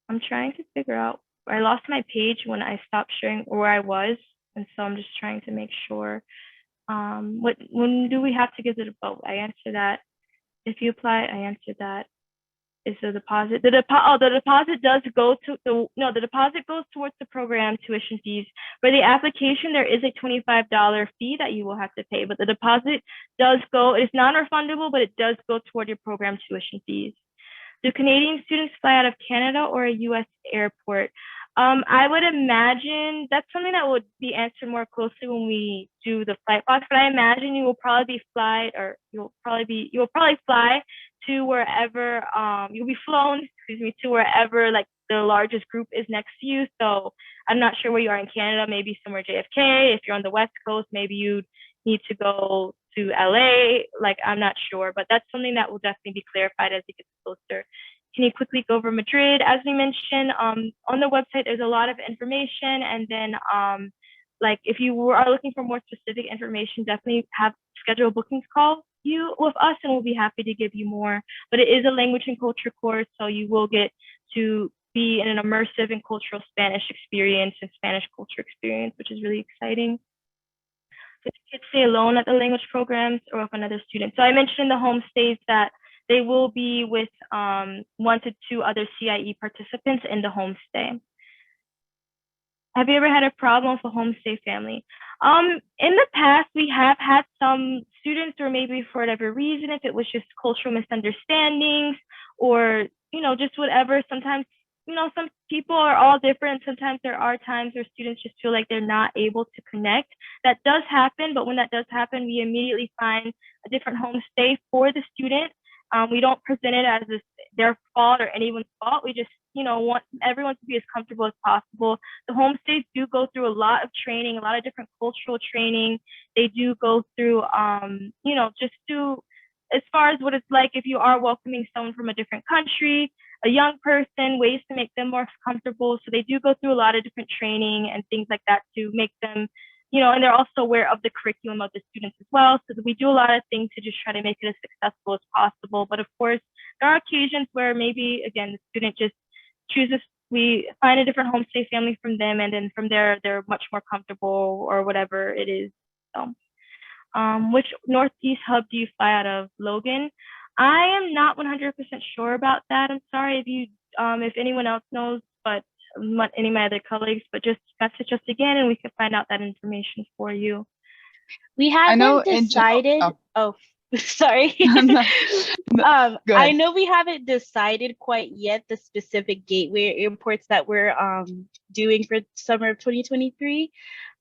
Speaker 1: I'm trying to figure out. I lost my page when I stopped sharing where I was, and so I'm just trying to make sure. When do we have to give the vote? I answer that. If you apply, I answer that. Is the deposit? The deposit does go to the deposit goes towards the program tuition fees. For the application, there is a $25 fee that you will have to pay, but the deposit does go. It's non-refundable, but it does go toward your program tuition fees. Do Canadian students fly out of Canada or a U.S. airport? I would imagine that's something that would be answered more closely when we do the flight box, but I imagine you will probably fly to wherever you'll be flown, to wherever like the largest group is next to you. So I'm not sure where you are in Canada, maybe somewhere JFK. If you're on the West Coast, maybe you'd need to go to LA. Like, I'm not sure, but that's something that will definitely be clarified as it gets closer. Can you quickly go over Madrid? As we mentioned, on the website, there's a lot of information. And then like if you are looking for more specific information, definitely have schedule bookings call you with us and we'll be happy to give you more. But it is a language and culture course, so you will get to be in an immersive and cultural Spanish experience and Spanish culture experience, which is really exciting. So kids stay alone at the language programs or with another student. So I mentioned in the homestays that they will be with 1 to 2 other CIE participants in the homestay. Have you ever had a problem with a homestay family? In the past, we have had some students, or maybe for whatever reason, if it was just cultural misunderstandings or, just whatever, sometimes, some people are all different. Sometimes there are times where students just feel like they're not able to connect. That does happen, but when that does happen, we immediately find a different homestay for the student. We don't present it as their fault or anyone's fault. We just, want everyone to be as comfortable as possible. The homestays do go through a lot of training, a lot of different cultural training. They do go through, just to, as far as what it's like if you are welcoming someone from a different country, a young person, ways to make them more comfortable. So they do go through a lot of different training and things like that to make them, and they're also aware of the curriculum of the students as well. So we do a lot of things to just try to make it as successful as possible. But of course, there are occasions where maybe, again, the student just chooses, we find a different homestay family from them, and then from there, they're much more comfortable or whatever it is. So, which Northeast hub do you fly out of? Logan? I am not 100% sure about that. I'm sorry if anyone else knows, but any of my other colleagues, but just message us again and we can find out that information for you.
Speaker 2: We haven't decided. Sorry. I know we haven't decided quite yet the specific gateway airports that we're doing for summer of 2023.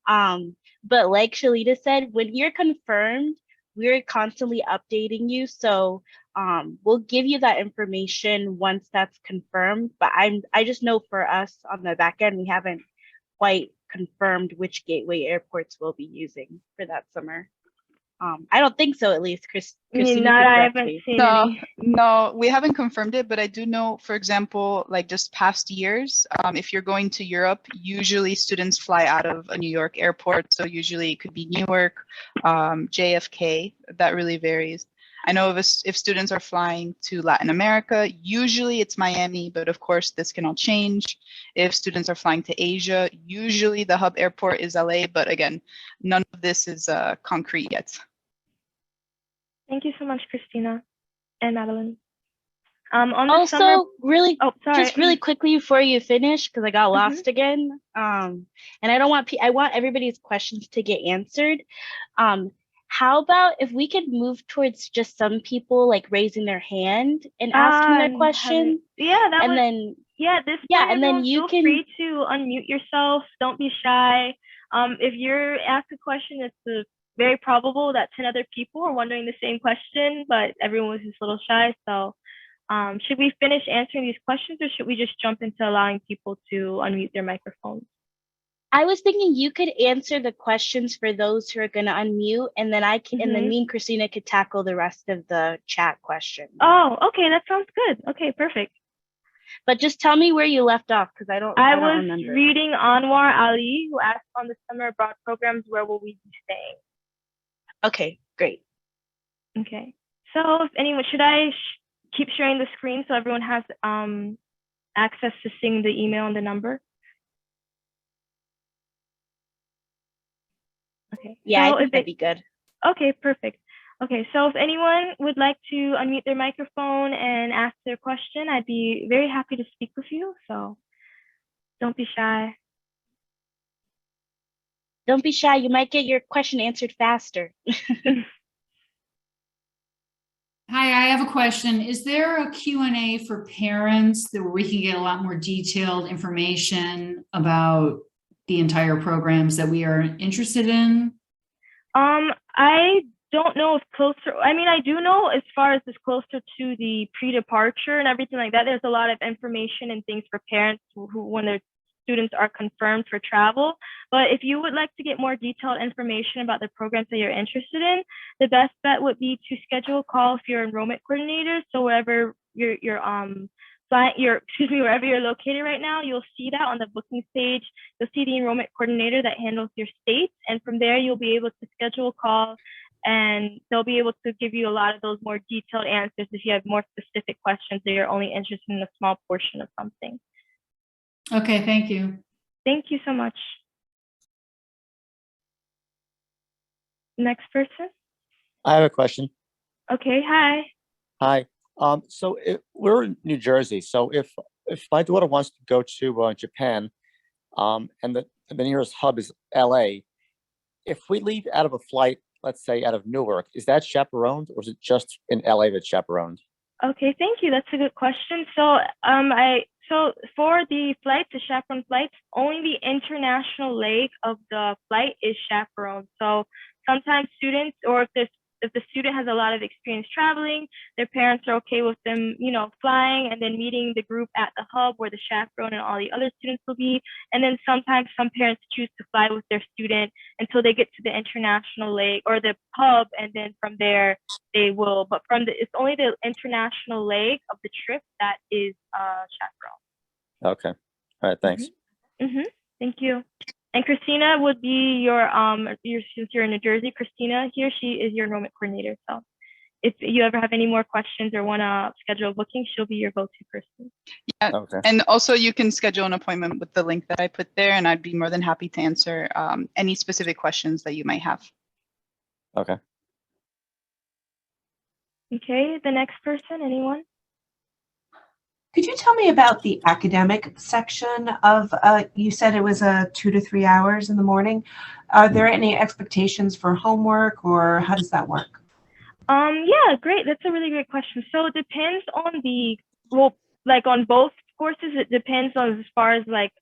Speaker 2: But like Shalita said, when you're confirmed, we're constantly updating you. So we'll give you that information once that's confirmed. But I just know for us on the back end, we haven't quite confirmed which gateway airports we'll be using for that summer. I don't think so, at least. Christina,
Speaker 1: I haven't seen any.
Speaker 3: No, we haven't confirmed it, but I do know, for example, like just past years, if you're going to Europe, usually students fly out of a New York airport. So usually it could be Newark, JFK. That really varies. I know if students are flying to Latin America, usually it's Miami, but of course this can all change. If students are flying to Asia, usually the hub airport is LA, but again, none of this is concrete yet.
Speaker 2: Thank you so much, Christina and Madeline. Just really quickly before you finish, because I got lost again. And I want everybody's questions to get answered. How about if we could move towards just some people like raising their hand and asking their question?
Speaker 1: And then you can feel free to unmute yourself. Don't be shy. If you're asked a question, it's very probable that 10 other people are wondering the same question, but everyone was just a little shy. So should we finish answering these questions, or should we just jump into allowing people to unmute their microphones?
Speaker 2: I was thinking you could answer the questions for those who are going to unmute, and then and then me and Christina could tackle the rest of the chat questions.
Speaker 1: Oh, okay, that sounds good. Okay, perfect.
Speaker 2: But just tell me where you left off, because I don't remember.
Speaker 1: I was reading Anwar Ali, who asked on the summer abroad programs, where will we be staying?
Speaker 2: Okay, great.
Speaker 1: Okay, so if anyone, should I keep sharing the screen so everyone has access to seeing the email and the number? Okay.
Speaker 2: Yeah,
Speaker 1: so
Speaker 2: I think that'd be good.
Speaker 1: Okay, perfect. Okay, so if anyone would like to unmute their microphone and ask their question, I'd be very happy to speak with you. So don't be shy.
Speaker 2: Don't be shy. You might get your question answered faster.
Speaker 4: Hi, I have a question. Is there a Q&A for parents that we can get a lot more detailed information about the entire programs that we are interested in?
Speaker 1: I don't know if closer, I mean, I do know as far as it's closer to the pre-departure and everything like that, there's a lot of information and things for parents who when their students are confirmed for travel. But if you would like to get more detailed information about the programs that you're interested in, the best bet would be to schedule a call with your enrollment coordinator. So wherever wherever you're located right now, you'll see that on the bookings page. You'll see the enrollment coordinator that handles your states. And from there, you'll be able to schedule a call and they'll be able to give you a lot of those more detailed answers if you have more specific questions or you're only interested in a small portion of something.
Speaker 4: Okay, thank you.
Speaker 1: Thank you so much. Next person.
Speaker 5: I have a question.
Speaker 1: Okay, hi.
Speaker 5: Hi. So we're in New Jersey. So if my daughter wants to go to Japan, and the nearest hub is LA, if we leave out of a flight, let's say out of Newark, is that chaperoned or is it just in LA that's chaperoned?
Speaker 1: Okay, thank you. That's a good question. So so for the flights, the chaperone flights, only the international leg of the flight is chaperoned. So sometimes students, or if the student has a lot of experience traveling, their parents are okay with them, flying and then meeting the group at the hub where the chaperone and all the other students will be. And then sometimes some parents choose to fly with their student until they get to the international leg or the hub, and then from there they will. But it's only the international leg of the trip that is chaperone.
Speaker 5: Okay. All right. Thanks.
Speaker 1: Thank you. And Christina would be since you're in New Jersey, Christina here, she is your enrollment coordinator. So if you ever have any more questions or want to schedule a booking, she'll be your go-to person.
Speaker 3: Yeah.
Speaker 5: Okay.
Speaker 3: And also you can schedule an appointment with the link that I put there, and I'd be more than happy to answer any specific questions that you might have.
Speaker 5: Okay.
Speaker 1: Okay, the next person, anyone?
Speaker 6: Could you tell me about the academic section of, you said it was 2 to 3 hours in the morning. Are there any expectations for homework, or how does that work?
Speaker 1: Yeah, great. That's a really great question. So it depends on on both courses, it depends on as far as like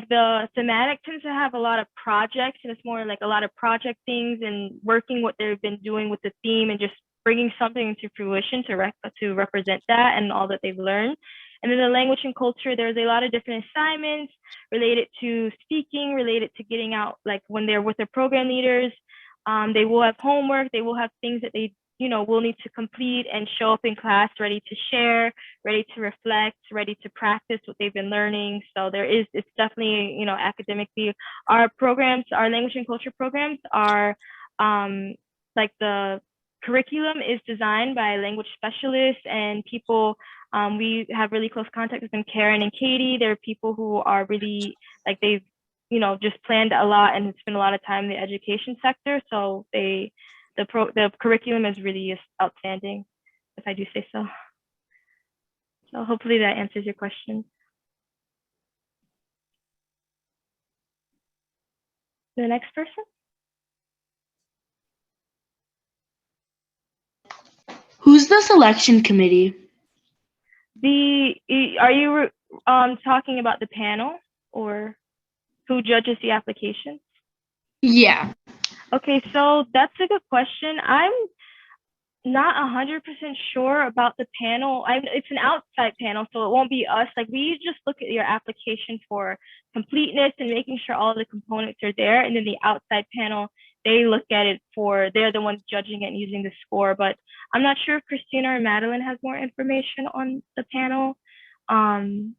Speaker 1: the thematic tends to have a lot of projects, and it's more like a lot of project things and working what they've been doing with the theme and just bringing something to fruition to represent that and all that they've learned. And then the language and culture, there's a lot of different assignments related to speaking, related to getting out, like when they're with their program leaders. They will have homework, they will have things that they will need to complete and show up in class ready to share, ready to reflect, ready to practice what they've been learning. So it's definitely, academically, our programs, our language and culture programs are like the curriculum is designed by language specialists and people. We have really close contact with them, Karen and Katie. They're people who are really like they've just planned a lot and spent a lot of time in the education sector. So the curriculum is really outstanding, if I do say so. So hopefully that answers your question. The next person.
Speaker 2: Who's the selection committee?
Speaker 1: Are you talking about the panel or who judges the application?
Speaker 2: Yeah.
Speaker 1: Okay, so that's a good question. I'm not 100% sure about the panel. It's an outside panel, so it won't be us. Like, we just look at your application for completeness and making sure all the components are there. And then the outside panel, they look at it they're the ones judging it and using the score. But I'm not sure if Christina or Madeline has more information on the panel.
Speaker 2: I'm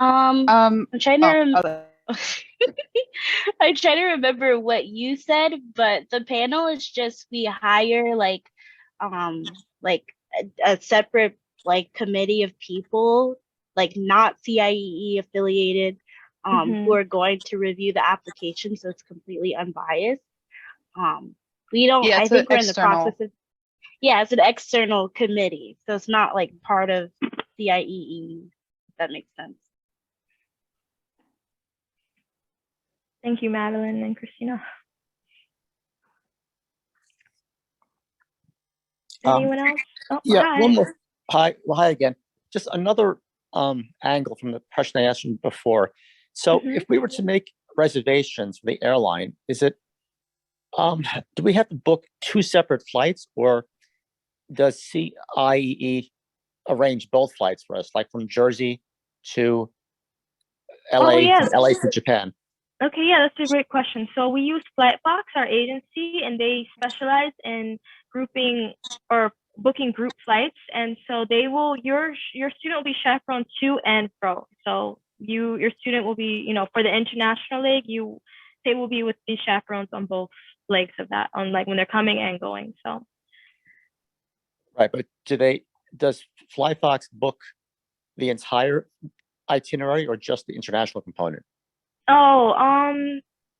Speaker 2: trying to I'm trying to remember what you said, but the panel is just we hire like a separate like committee of people, like not CIEE affiliated, who are going to review the application, so it's completely unbiased. We don't. I think we're in the process of. Yeah, it's an external committee, so it's not like part of CIEE. If that makes sense.
Speaker 1: Thank you, Madeline and Christina. Anyone else? Oh,
Speaker 5: yeah,
Speaker 1: hi.
Speaker 5: one more. Hi, well, hi again. Just another angle from the question I asked you before. So if we were to make reservations for the airline, is it, do we have to book 2 separate flights, or does CIEE arrange both flights for us, like from Jersey to LA, from LA to Japan?
Speaker 1: Okay, yeah, that's a great question. So we use Flightbox, our agency, and they specialize in grouping or booking group flights. And so they will, your student will be chaperoned to and fro. So your student will be, for the international leg, they will be with the chaperones on both legs of that, on like when they're coming and going. So.
Speaker 5: Right, but does Flightbox book the entire itinerary or just the international component?
Speaker 1: Oh,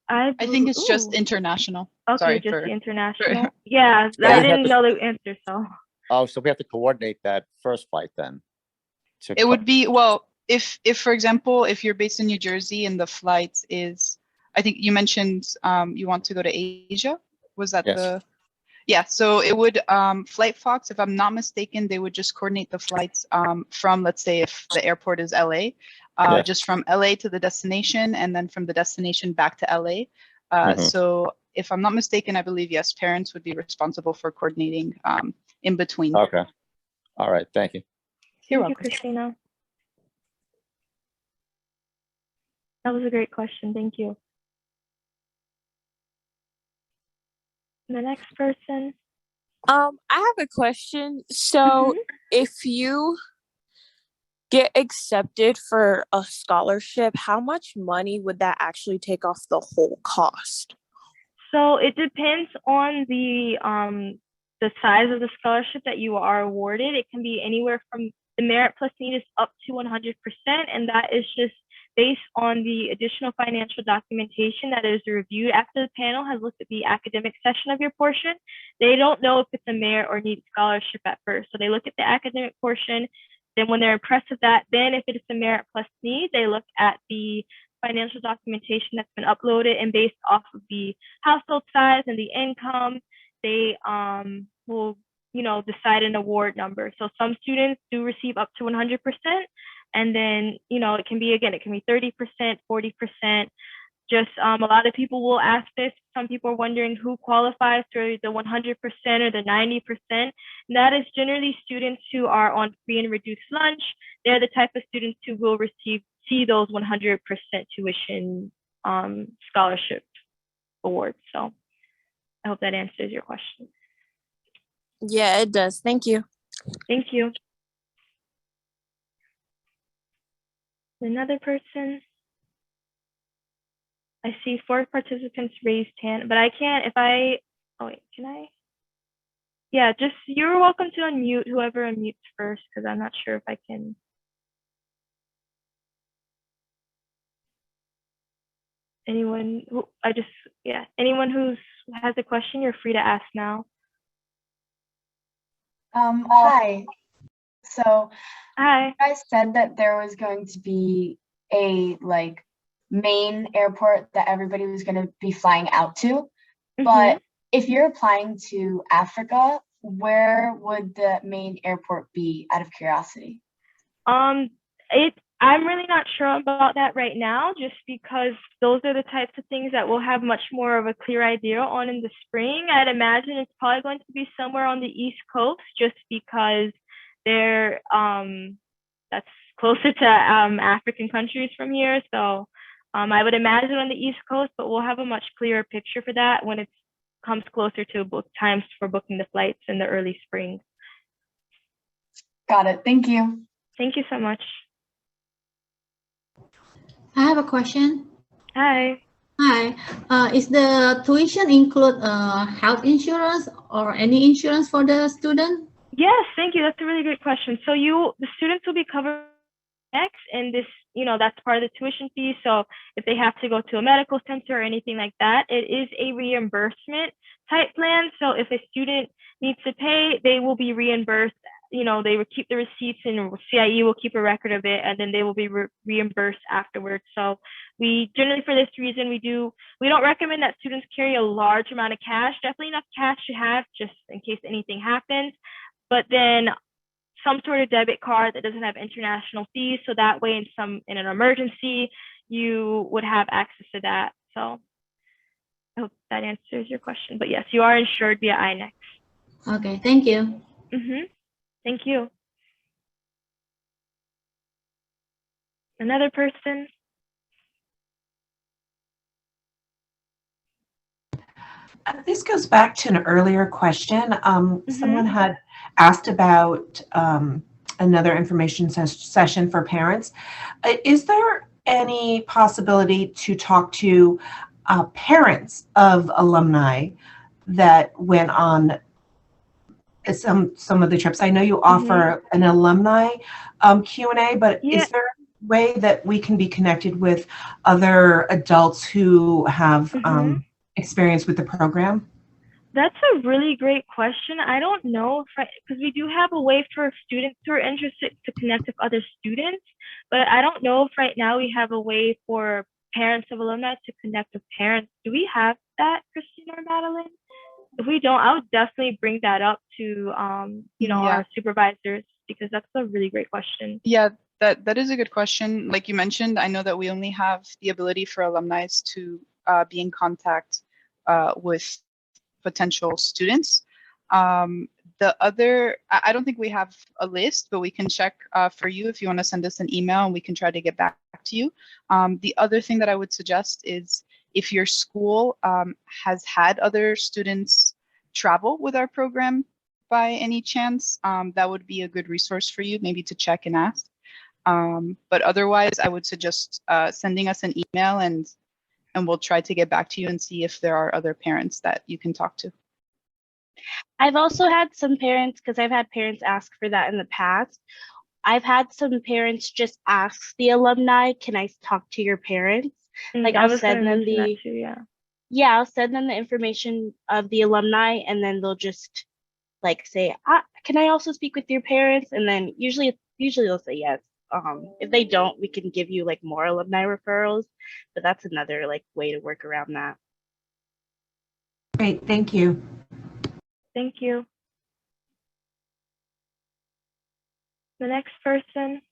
Speaker 3: I think it's just international.
Speaker 1: Okay,
Speaker 3: Sorry
Speaker 1: just the international.
Speaker 3: for-
Speaker 1: Yeah, I didn't know the answer, so.
Speaker 5: Oh, so we have to coordinate that first flight then.
Speaker 3: It would be, well, if for example, if you're based in New Jersey and the flight is, I think you mentioned you want to go to Asia. Was that
Speaker 5: Yes.
Speaker 3: Yeah, so it would, Flightfox, if I'm not mistaken, they would just coordinate the flights from, let's say if the airport is LA, just from LA to the destination, and then from the destination back to LA. So if I'm not mistaken, I believe, yes, parents would be responsible for coordinating in between.
Speaker 5: Okay. All right, thank you.
Speaker 3: You're
Speaker 1: Thank you,
Speaker 3: welcome.
Speaker 1: Christina. That was a great question. Thank you. The next person.
Speaker 7: I have a question. So if you get accepted for a scholarship, how much money would that actually take off the whole cost?
Speaker 1: So it depends on the size of the scholarship that you are awarded. It can be anywhere from, the merit plus need is up to 100%, and that is just based on the additional financial documentation that is reviewed after the panel has looked at the academic section of your portion. They don't know if it's a merit or need scholarship at first. So they look at the academic portion. Then when they're impressed with that, then if it's a merit plus need, they look at the financial documentation that's been uploaded, and based off of the household size and the income, they will decide an award number. So some students do receive up to 100%, and then it can be 30%, 40%. Just a lot of people will ask this. Some people are wondering who qualifies for the 100% or the 90%. And that is generally students who are on free and reduced lunch. They're the type of students who will see those 100% tuition scholarship awards. So I hope that answers your question.
Speaker 7: Yeah, it does. Thank you.
Speaker 1: Thank you. Another person. I see 4 participants raised hand, but I can't, oh wait, can I? Yeah, just, you're welcome to unmute whoever unmutes first, because I'm not sure if I can. Anyone who, anyone who has a question, you're free to ask now.
Speaker 8: Hi. So
Speaker 1: Hi.
Speaker 8: you guys said that there was going to be a main airport that everybody was going to be flying out to. But if you're applying to Africa, where would the main airport be, out of curiosity?
Speaker 1: I I'm really not sure about that right now, just because those are the types of things that we'll have much more of a clear idea on in the spring. I'd imagine it's probably going to be somewhere on the East Coast, just because they're that's closer to African countries from here. So I would imagine on the East Coast, but we'll have a much clearer picture for that when it comes closer to book times for booking the flights in the early spring.
Speaker 8: Got it. Thank you.
Speaker 1: Thank you so much.
Speaker 9: I have a question.
Speaker 1: Hi.
Speaker 9: Hi. Is the tuition include health insurance or any insurance for the student?
Speaker 1: Yes, thank you. That's a really great question. So the students will be covered next, and this, that's part of the tuition fee. So if they have to go to a medical center or anything like that, it is a reimbursement type plan. So if a student needs to pay, they will be reimbursed. They will keep the receipts, and CIE will keep a record of it, and then they will be reimbursed afterwards. So we generally, for this reason, we don't recommend that students carry a large amount of cash, definitely enough cash to have just in case anything happens, but then some sort of debit card that doesn't have international fees. So that way in an emergency, you would have access to that. So I hope that answers your question, but yes, you are insured via INEX.
Speaker 9: Okay, thank you.
Speaker 1: Thank you. Another person?
Speaker 6: This goes back to an earlier question. Someone had asked about another information session for parents. Is there any possibility to talk to parents of alumni that went on some of the trips? I know you offer an alumni Q&A, but is there a way that we can be connected with other adults who have experience with the program?
Speaker 1: That's a really great question. I don't know because we do have a way for students who are interested to connect with other students, but I don't know if right now we have a way for parents of alumni to connect with parents. Do we have that, Christina or Madeline? If we don't, I would definitely bring that up to our supervisors, because that's a really great question.
Speaker 3: Yeah, that is a good question. Like you mentioned, I know that we only have the ability for alumni to be in contact with potential students. I don't think we have a list, but we can check for you if you want to send us an email, and we can try to get back to you. The other thing that I would suggest is, if your school has had other students travel with our program by any chance, that would be a good resource for you, maybe to check and ask. But otherwise, I would suggest sending us an email, and we'll try to get back to you and see if there are other parents that you can talk to.
Speaker 2: I've also had some parents, because I've had parents ask for that in the past. I've had some parents just ask the alumni, can I talk to your parents? Like I'll send them I'll send them the information of the alumni, and then they'll just like say, can I also speak with your parents? And then usually they'll say yes. If they don't, we can give you like more alumni referrals, but that's another like way to work around that.
Speaker 6: Great, thank you.
Speaker 1: Thank you. The next person.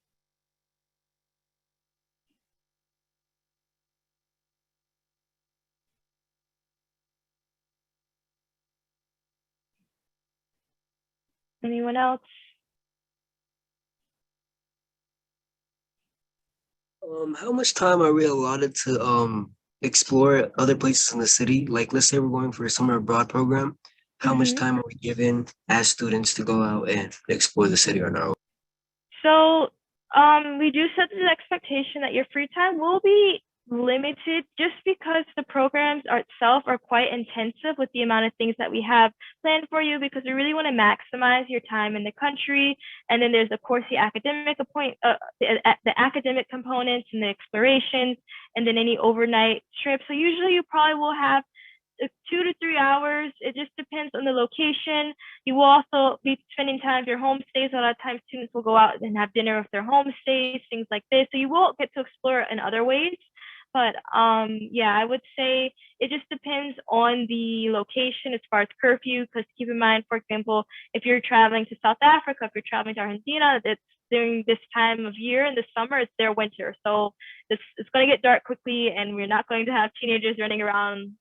Speaker 1: Anyone else?
Speaker 10: How much time are we allotted to explore other places in the city? Like, let's say we're going for a summer abroad program. How much time are we given as students to go out and explore the city on our own?
Speaker 1: So we do set the expectation that your free time will be limited, just because the programs itself are quite intensive with the amount of things that we have planned for you, because we really want to maximize your time in the country. And then there's of course the academic the academic components and the explorations, and then any overnight trips. So usually you probably will have 2 to 3 hours. It just depends on the location. You will also be spending time at your home stays. A lot of times students will go out and have dinner with their home stays, things like this. So you will get to explore in other ways. But I would say it just depends on the location as far as curfew, because keep in mind, for example, if you're traveling to South Africa, if you're traveling to Argentina, during this time of year in the summer, it's their winter. So it's going to get dark quickly, and we're not going to have teenagers running around,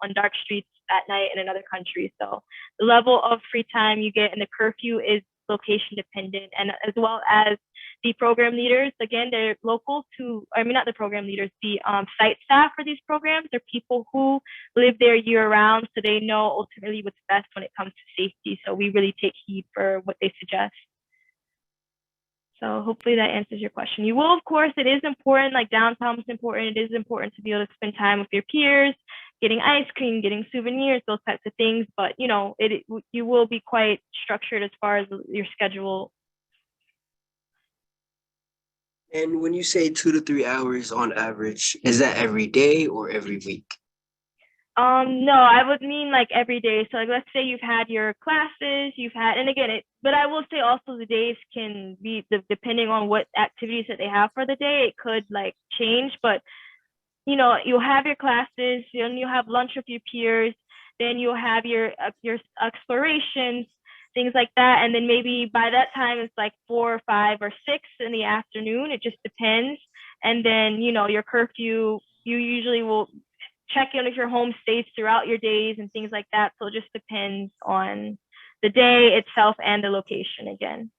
Speaker 1: on dark streets at night in another country. So the level of free time you get in the curfew is location dependent, and as well as the program leaders. Again, they're local to, not the program leaders, the site staff for these programs. They're people who live there year round, so they know ultimately what's best when it comes to safety. So we really take heed for what they suggest. So hopefully that answers your question. You will, of course, it is important, like downtime is important. It is important to be able to spend time with your peers, getting ice cream, getting souvenirs, those types of things. But, you will be quite structured as far as your schedule.
Speaker 10: And when you say 2 to 3 hours on average, is that every day or every week?
Speaker 1: No, I would mean like every day. So like, let's say you've had your classes, and again, but I will say also the days can be depending on what activities that they have for the day, it could like change, but you'll have your classes, then you'll have lunch with your peers, then you'll have your explorations, things like that. And then maybe by that time it's like 4 or 5 or 6 in the afternoon. It just depends. And then, your curfew, you usually will check in if your home stays throughout your days and things like that. So it just depends on the day itself and the location again.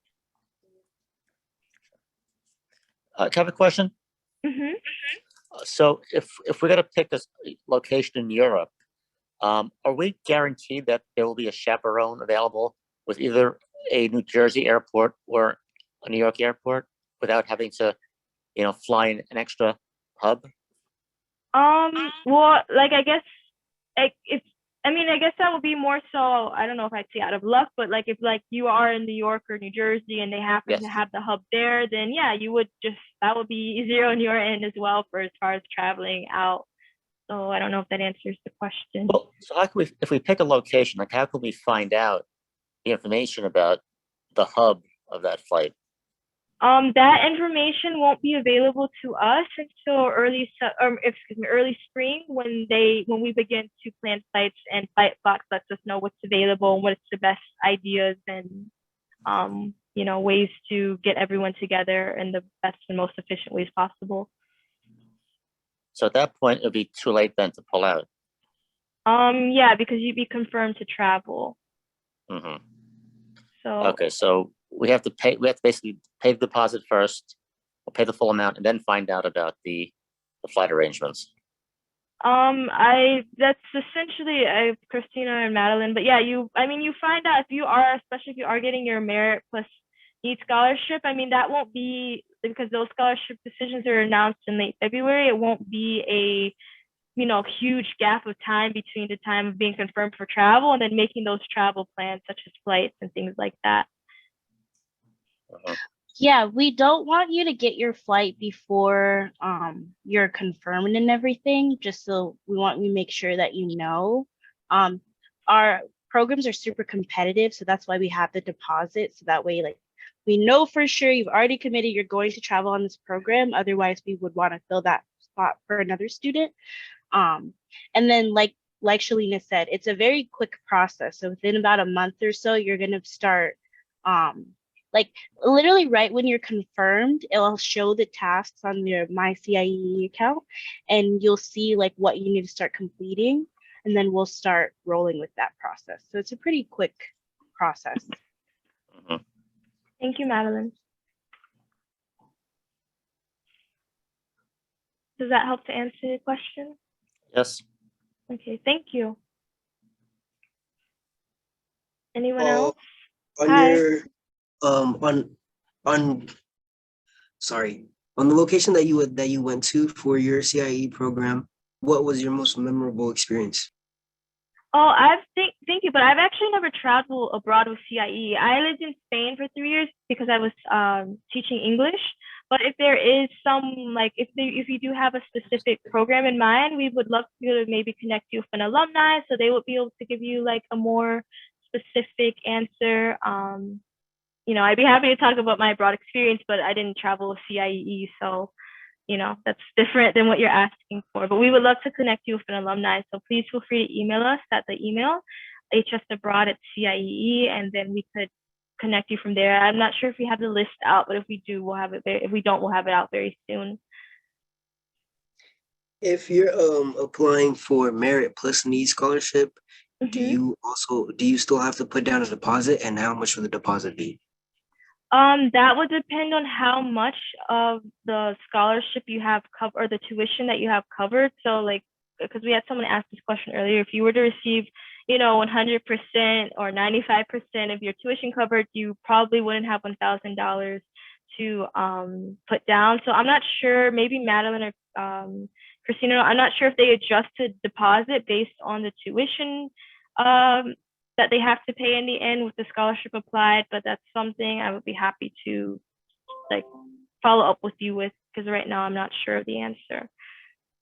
Speaker 5: Can I have a question?
Speaker 1: Mm-hmm.
Speaker 5: So if we're going to pick a location in Europe, are we guaranteed that there will be a chaperone available with either a New Jersey airport or a New York airport without having to, fly in an extra hub?
Speaker 1: Well, like, I guess, I guess that would be more so, I don't know if I'd say out of luck, but like if like you are in New York or New Jersey and they happen to have the hub there, then yeah, that would be easier on your end as well for as far as traveling out. So I don't know if that answers the question.
Speaker 5: Well, so if we pick a location, like how can we find out the information about the hub of that flight?
Speaker 1: That information won't be available to us until early spring when we begin to plan flights, and Flightbox lets us know what's available and what's the best ideas and ways to get everyone together in the best and most efficient ways possible.
Speaker 5: So at that point, it'll be too late then to pull out.
Speaker 1: Yeah, because you'd be confirmed to travel.
Speaker 5: Mm-hmm.
Speaker 1: So
Speaker 5: okay, so we have to basically pay the deposit first, or pay the full amount, and then find out about the flight arrangements.
Speaker 1: That's essentially Christina and Madeline, but yeah, you find out especially if you are getting your merit plus need scholarship. That won't be, because those scholarship decisions are announced in late February. It won't be a huge gap of time between the time of being confirmed for travel and then making those travel plans, such as flights and things like that.
Speaker 2: Yeah, we don't want you to get your flight before you're confirmed and everything, just so we want you to make sure that our programs are super competitive, so that's why we have the deposit, so that way like we know for sure you've already committed, you're going to travel on this program. Otherwise we would want to fill that spot for another student. And then like Shalina said, it's a very quick process. So within about a month or so, you're going to start like literally right when you're confirmed, it'll show the tasks on your My CIE account, and you'll see like what you need to start completing, and then we'll start rolling with that process. So it's a pretty quick process.
Speaker 5: Mm-hmm.
Speaker 1: Thank you, Madeline. Does that help to answer your question?
Speaker 5: Yes.
Speaker 1: Okay, thank you. Anyone
Speaker 10: Well,
Speaker 1: else?
Speaker 10: On
Speaker 1: Hi.
Speaker 10: your on the location that you went to for your CIE program, what was your most memorable experience?
Speaker 1: Oh, thank you, but I've actually never traveled abroad with CIE. I lived in Spain for 3 years because I was teaching English. But if there is if you do have a specific program in mind, we would love to maybe connect you with an alumni, so they would be able to give you like a more specific answer. I'd be happy to talk about my abroad experience, but I didn't travel with CIE, so that's different than what you're asking for. But we would love to connect you with an alumni, so please feel free to email us at the email hsabroad@CIE, and then we could connect you from there. I'm not sure if we have the list out, but if we do, we'll have it there. If we don't, we'll have it out very soon.
Speaker 10: If you're applying for merit plus need scholarship, do you still have to put down a deposit, and how much would the deposit be?
Speaker 1: That would depend on how much of the scholarship you have covered, or the tuition that you have covered. So like, because we had someone ask this question earlier, if you were to receive, 100% or 95% of your tuition covered, you probably wouldn't have $1,000 to put down. So I'm not sure, maybe Madeline or Christina, I'm not sure if they adjusted deposit based on the tuition that they have to pay in the end with the scholarship applied, but that's something I would be happy to follow up with you with, because right now I'm not sure of the answer.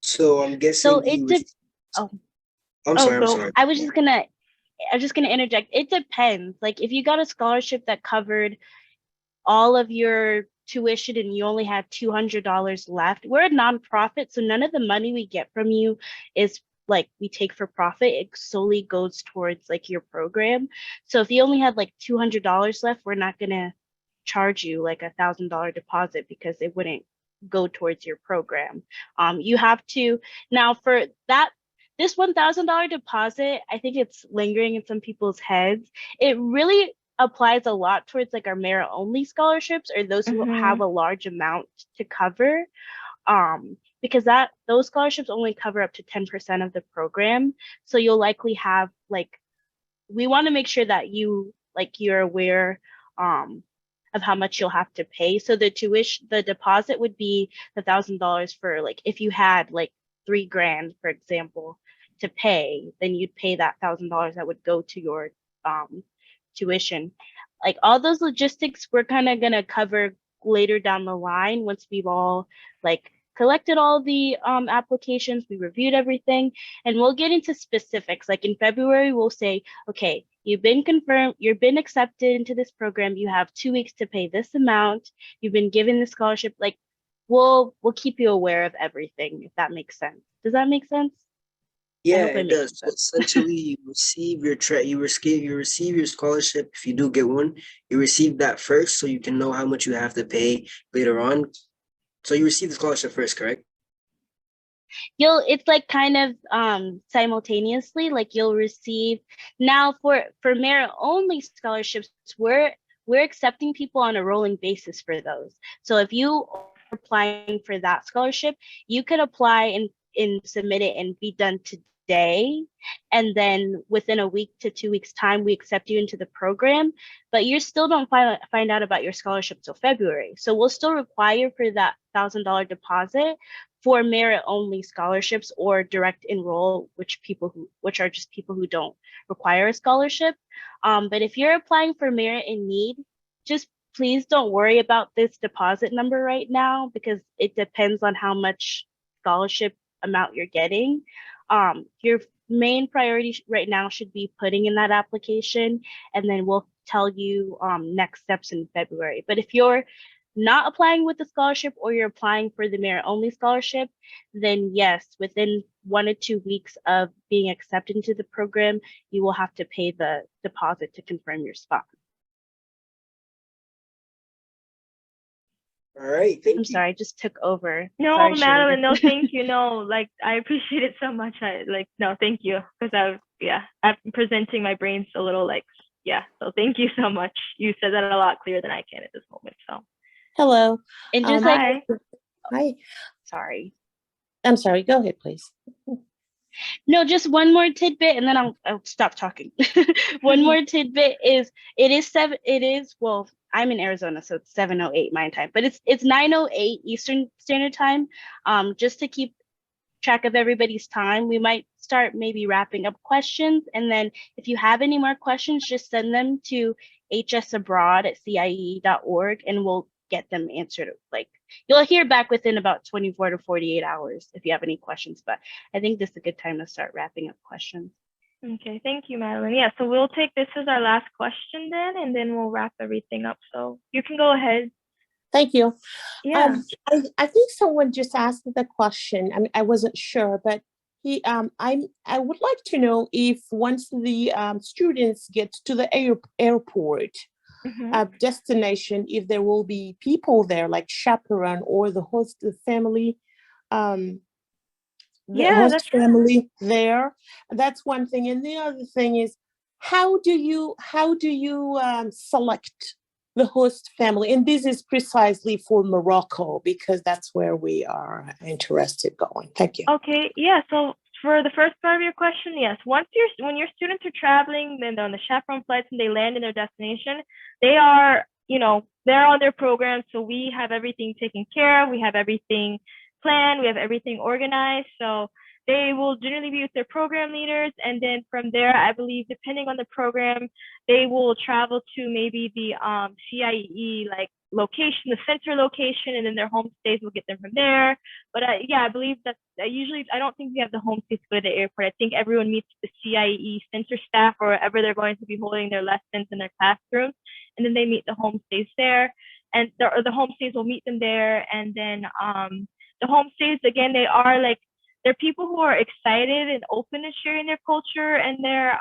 Speaker 10: So I'm guessing
Speaker 2: So
Speaker 10: I'm sorry.
Speaker 2: I was just gonna interject. It depends. Like if you got a scholarship that covered all of your tuition and you only had $200 left, we're a nonprofit, so none of the money we get from you is like we take for profit. It solely goes towards like your program. So if you only had like $200 left, we're not gonna charge you like $1,000 deposit because it wouldn't go towards your program. You have to now for that. This $1,000 deposit, I think it's lingering in some people's heads. It really applies a lot towards like our merit only scholarships, or those who have a large amount to cover. Because those scholarships only cover up to 10% of the program. So you'll likely have we want to make sure that you're aware of how much you'll have to pay. So the deposit would be $1,000 for if you had $3,000, for example, to pay, then you'd pay that $1,000 that would go to your tuition. All those logistics we're kind of gonna cover later down the line once we've all collected all the applications, we reviewed everything, and we'll get into specifics. In February, we'll say, okay, you've been confirmed, you've been accepted into this program, you have 2 weeks to pay this amount, you've been given the scholarship. We'll keep you aware of everything, if that makes sense. Does that make sense?
Speaker 10: Yeah, it does. So essentially, you receive you receive your scholarship. If you do get one, you receive that first, so you can know how much you have to pay later on. So you receive the scholarship first, correct?
Speaker 2: It's kind of simultaneously. You'll receive now for merit only scholarships. We're accepting people on a rolling basis for those. So if you are applying for that scholarship, you could apply and submit it and be done today, and then within a week to 2 weeks time we accept you into the program, but you still don't find out about your scholarship till February. So we'll still require for that $1,000 deposit for merit only scholarships or direct enroll, which are just people who don't require a scholarship. But if you're applying for merit in need, just please don't worry about this deposit number right now, because it depends on how much scholarship amount you're getting. Your main priority right now should be putting in that application, and then we'll tell you next steps in February. But if you're not applying with the scholarship or you're applying for the merit only scholarship, then yes, within 1 to 2 weeks of being accepted into the program, you will have to pay the deposit to confirm your spot.
Speaker 10: All right, thank you.
Speaker 2: I'm sorry, I just took over.
Speaker 1: No,
Speaker 2: Sorry,
Speaker 1: Madeline, no,
Speaker 2: Sharita.
Speaker 1: thank you. No, I appreciate it so much. No, thank you. Because I'm presenting my brain's a little so thank you so much. You said that a lot clearer than I can at this moment. So
Speaker 11: hello.
Speaker 2: And just
Speaker 1: hi.
Speaker 11: Hi.
Speaker 2: Sorry.
Speaker 11: I'm sorry. Go ahead, please.
Speaker 2: No, just one more tidbit, and then I'll stop talking. One more tidbit is well, I'm in Arizona, so it's 7:08 my time, but it's 9:08 Eastern Standard Time. Just to keep track of everybody's time, we might start maybe wrapping up questions, and then if you have any more questions, just send them to hsabroad@cie.org, and we'll get them answered. You'll hear back within about 24 to 48 hours if you have any questions, but I think this is a good time to start wrapping up questions.
Speaker 1: Okay, thank you, Madeline. Yeah, so we'll take this as our last question then, and then we'll wrap everything up. So you can go ahead.
Speaker 11: Thank you.
Speaker 1: Yeah.
Speaker 11: I think someone just asked the question. I wasn't sure, but I would like to know if once the students get to the airport, destination, if there will be people there, like chaperone or the host family, there. That's one thing. And the other thing is, how do you select the host family? And this is precisely for Morocco, because that's where we are interested going. Thank you.
Speaker 1: Okay, yeah. So for the first part of your question, yes. When your students are traveling, then they're on the chaperone flights and they land in their destination, they are, they're on their program. So we have everything taken care of. We have everything planned. We have everything organized. So they will generally be with their program leaders. And then from there, I believe, depending on the program, they will travel to maybe the CIE location, the center location, and then their home stays will get them from there. But I believe that usually, I don't think we have the home stays go to the airport. I think everyone meets the CIE center staff or wherever they're going to be holding their lessons in their classrooms. And then they meet the home stays there. And the home stays will meet them there. And then the home stays, again, they're people who are excited and open to sharing their culture and their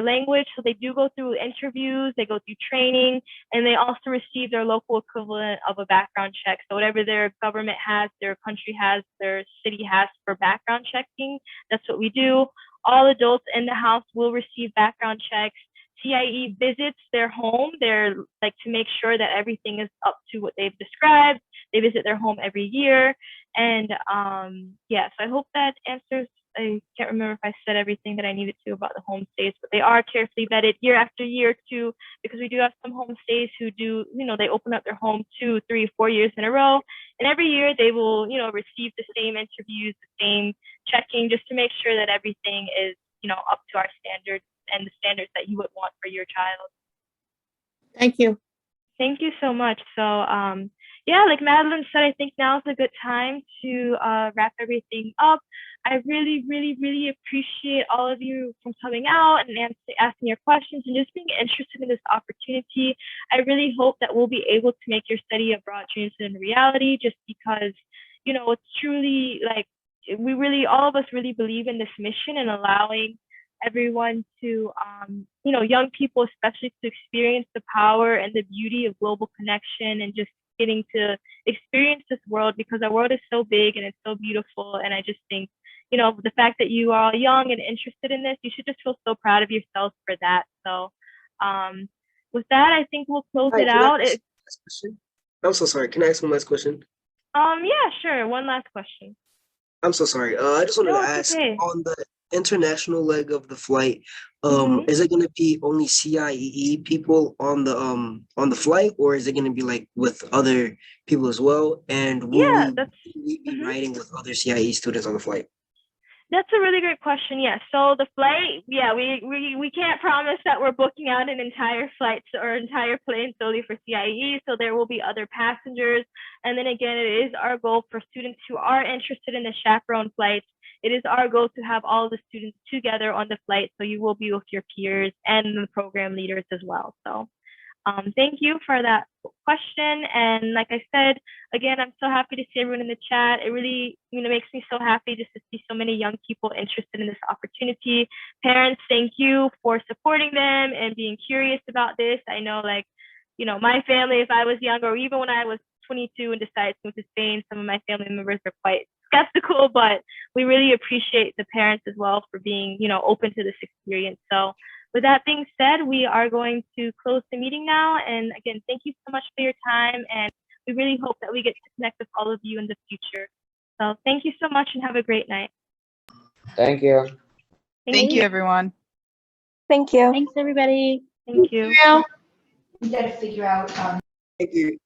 Speaker 1: language. So they do go through interviews, they go through training, and they also receive their local equivalent of a background check. So whatever their government has, their country has, their city has for background checking, that's what we do. All adults in the house will receive background checks. CIE visits their home. They're to make sure that everything is up to what they've described. They visit their home every year. And so I hope that answers. I can't remember if I said everything that I needed to about the home stays, but they are carefully vetted year after year too, because we do have some home stays who do, they open up their home 2, 3, 4 years in a row. And every year they will, receive the same interviews, the same checking, just to make sure that everything is, up to our standards and the standards that you would want for your child.
Speaker 11: Thank you.
Speaker 1: Thank you so much. So, like Madeline said, I think now is a good time to wrap everything up. I really, really, really appreciate all of you from coming out and asking your questions and just being interested in this opportunity. I really hope that we'll be able to make your study abroad translate into reality, just because, it's truly all of us really believe in this mission and allowing everyone to, young people especially, to experience the power and the beauty of global connection and just getting to experience this world, because our world is so big and it's so beautiful. And I just think, the fact that you are all young and interested in this, you should just feel so proud of yourselves for that. So with that, I think we'll close it out.
Speaker 10: I'm so sorry. Can I ask one last question?
Speaker 1: Yeah, sure. One last question.
Speaker 10: I'm so sorry. I just wanted to ask, on the international leg of the flight, is it going to be only CIE people on the flight, or is it going to be with other people as well? And will we be riding with other CIE students on the flight?
Speaker 1: That's a really great question. Yeah. So the flight, we can't promise that we're booking out an entire flight or entire plane solely for CIE. So there will be other passengers. And then again, it is our goal for students who are interested in the chaperone flights. It is our goal to have all the students together on the flight. So you will be with your peers and the program leaders as well. So thank you for that question. And like I said, again, I'm so happy to see everyone in the chat. It really, makes me so happy just to see so many young people interested in this opportunity. Parents, thank you for supporting them and being curious about this. I know, my family, if I was younger, or even when I was 22 and decided to move to Spain, some of my family members are quite skeptical, but we really appreciate the parents as well for being, open to this experience. So with that being said, we are going to close the meeting now. And again, thank you so much for your time. And we really hope that we get to connect with all of you in the future. So thank you so much and have a great night.
Speaker 12: Thank you.
Speaker 3: Thank you, everyone.
Speaker 2: Thank you. Thanks, everybody.
Speaker 1: Thank you.
Speaker 8: We got to figure out.
Speaker 10: Thank you.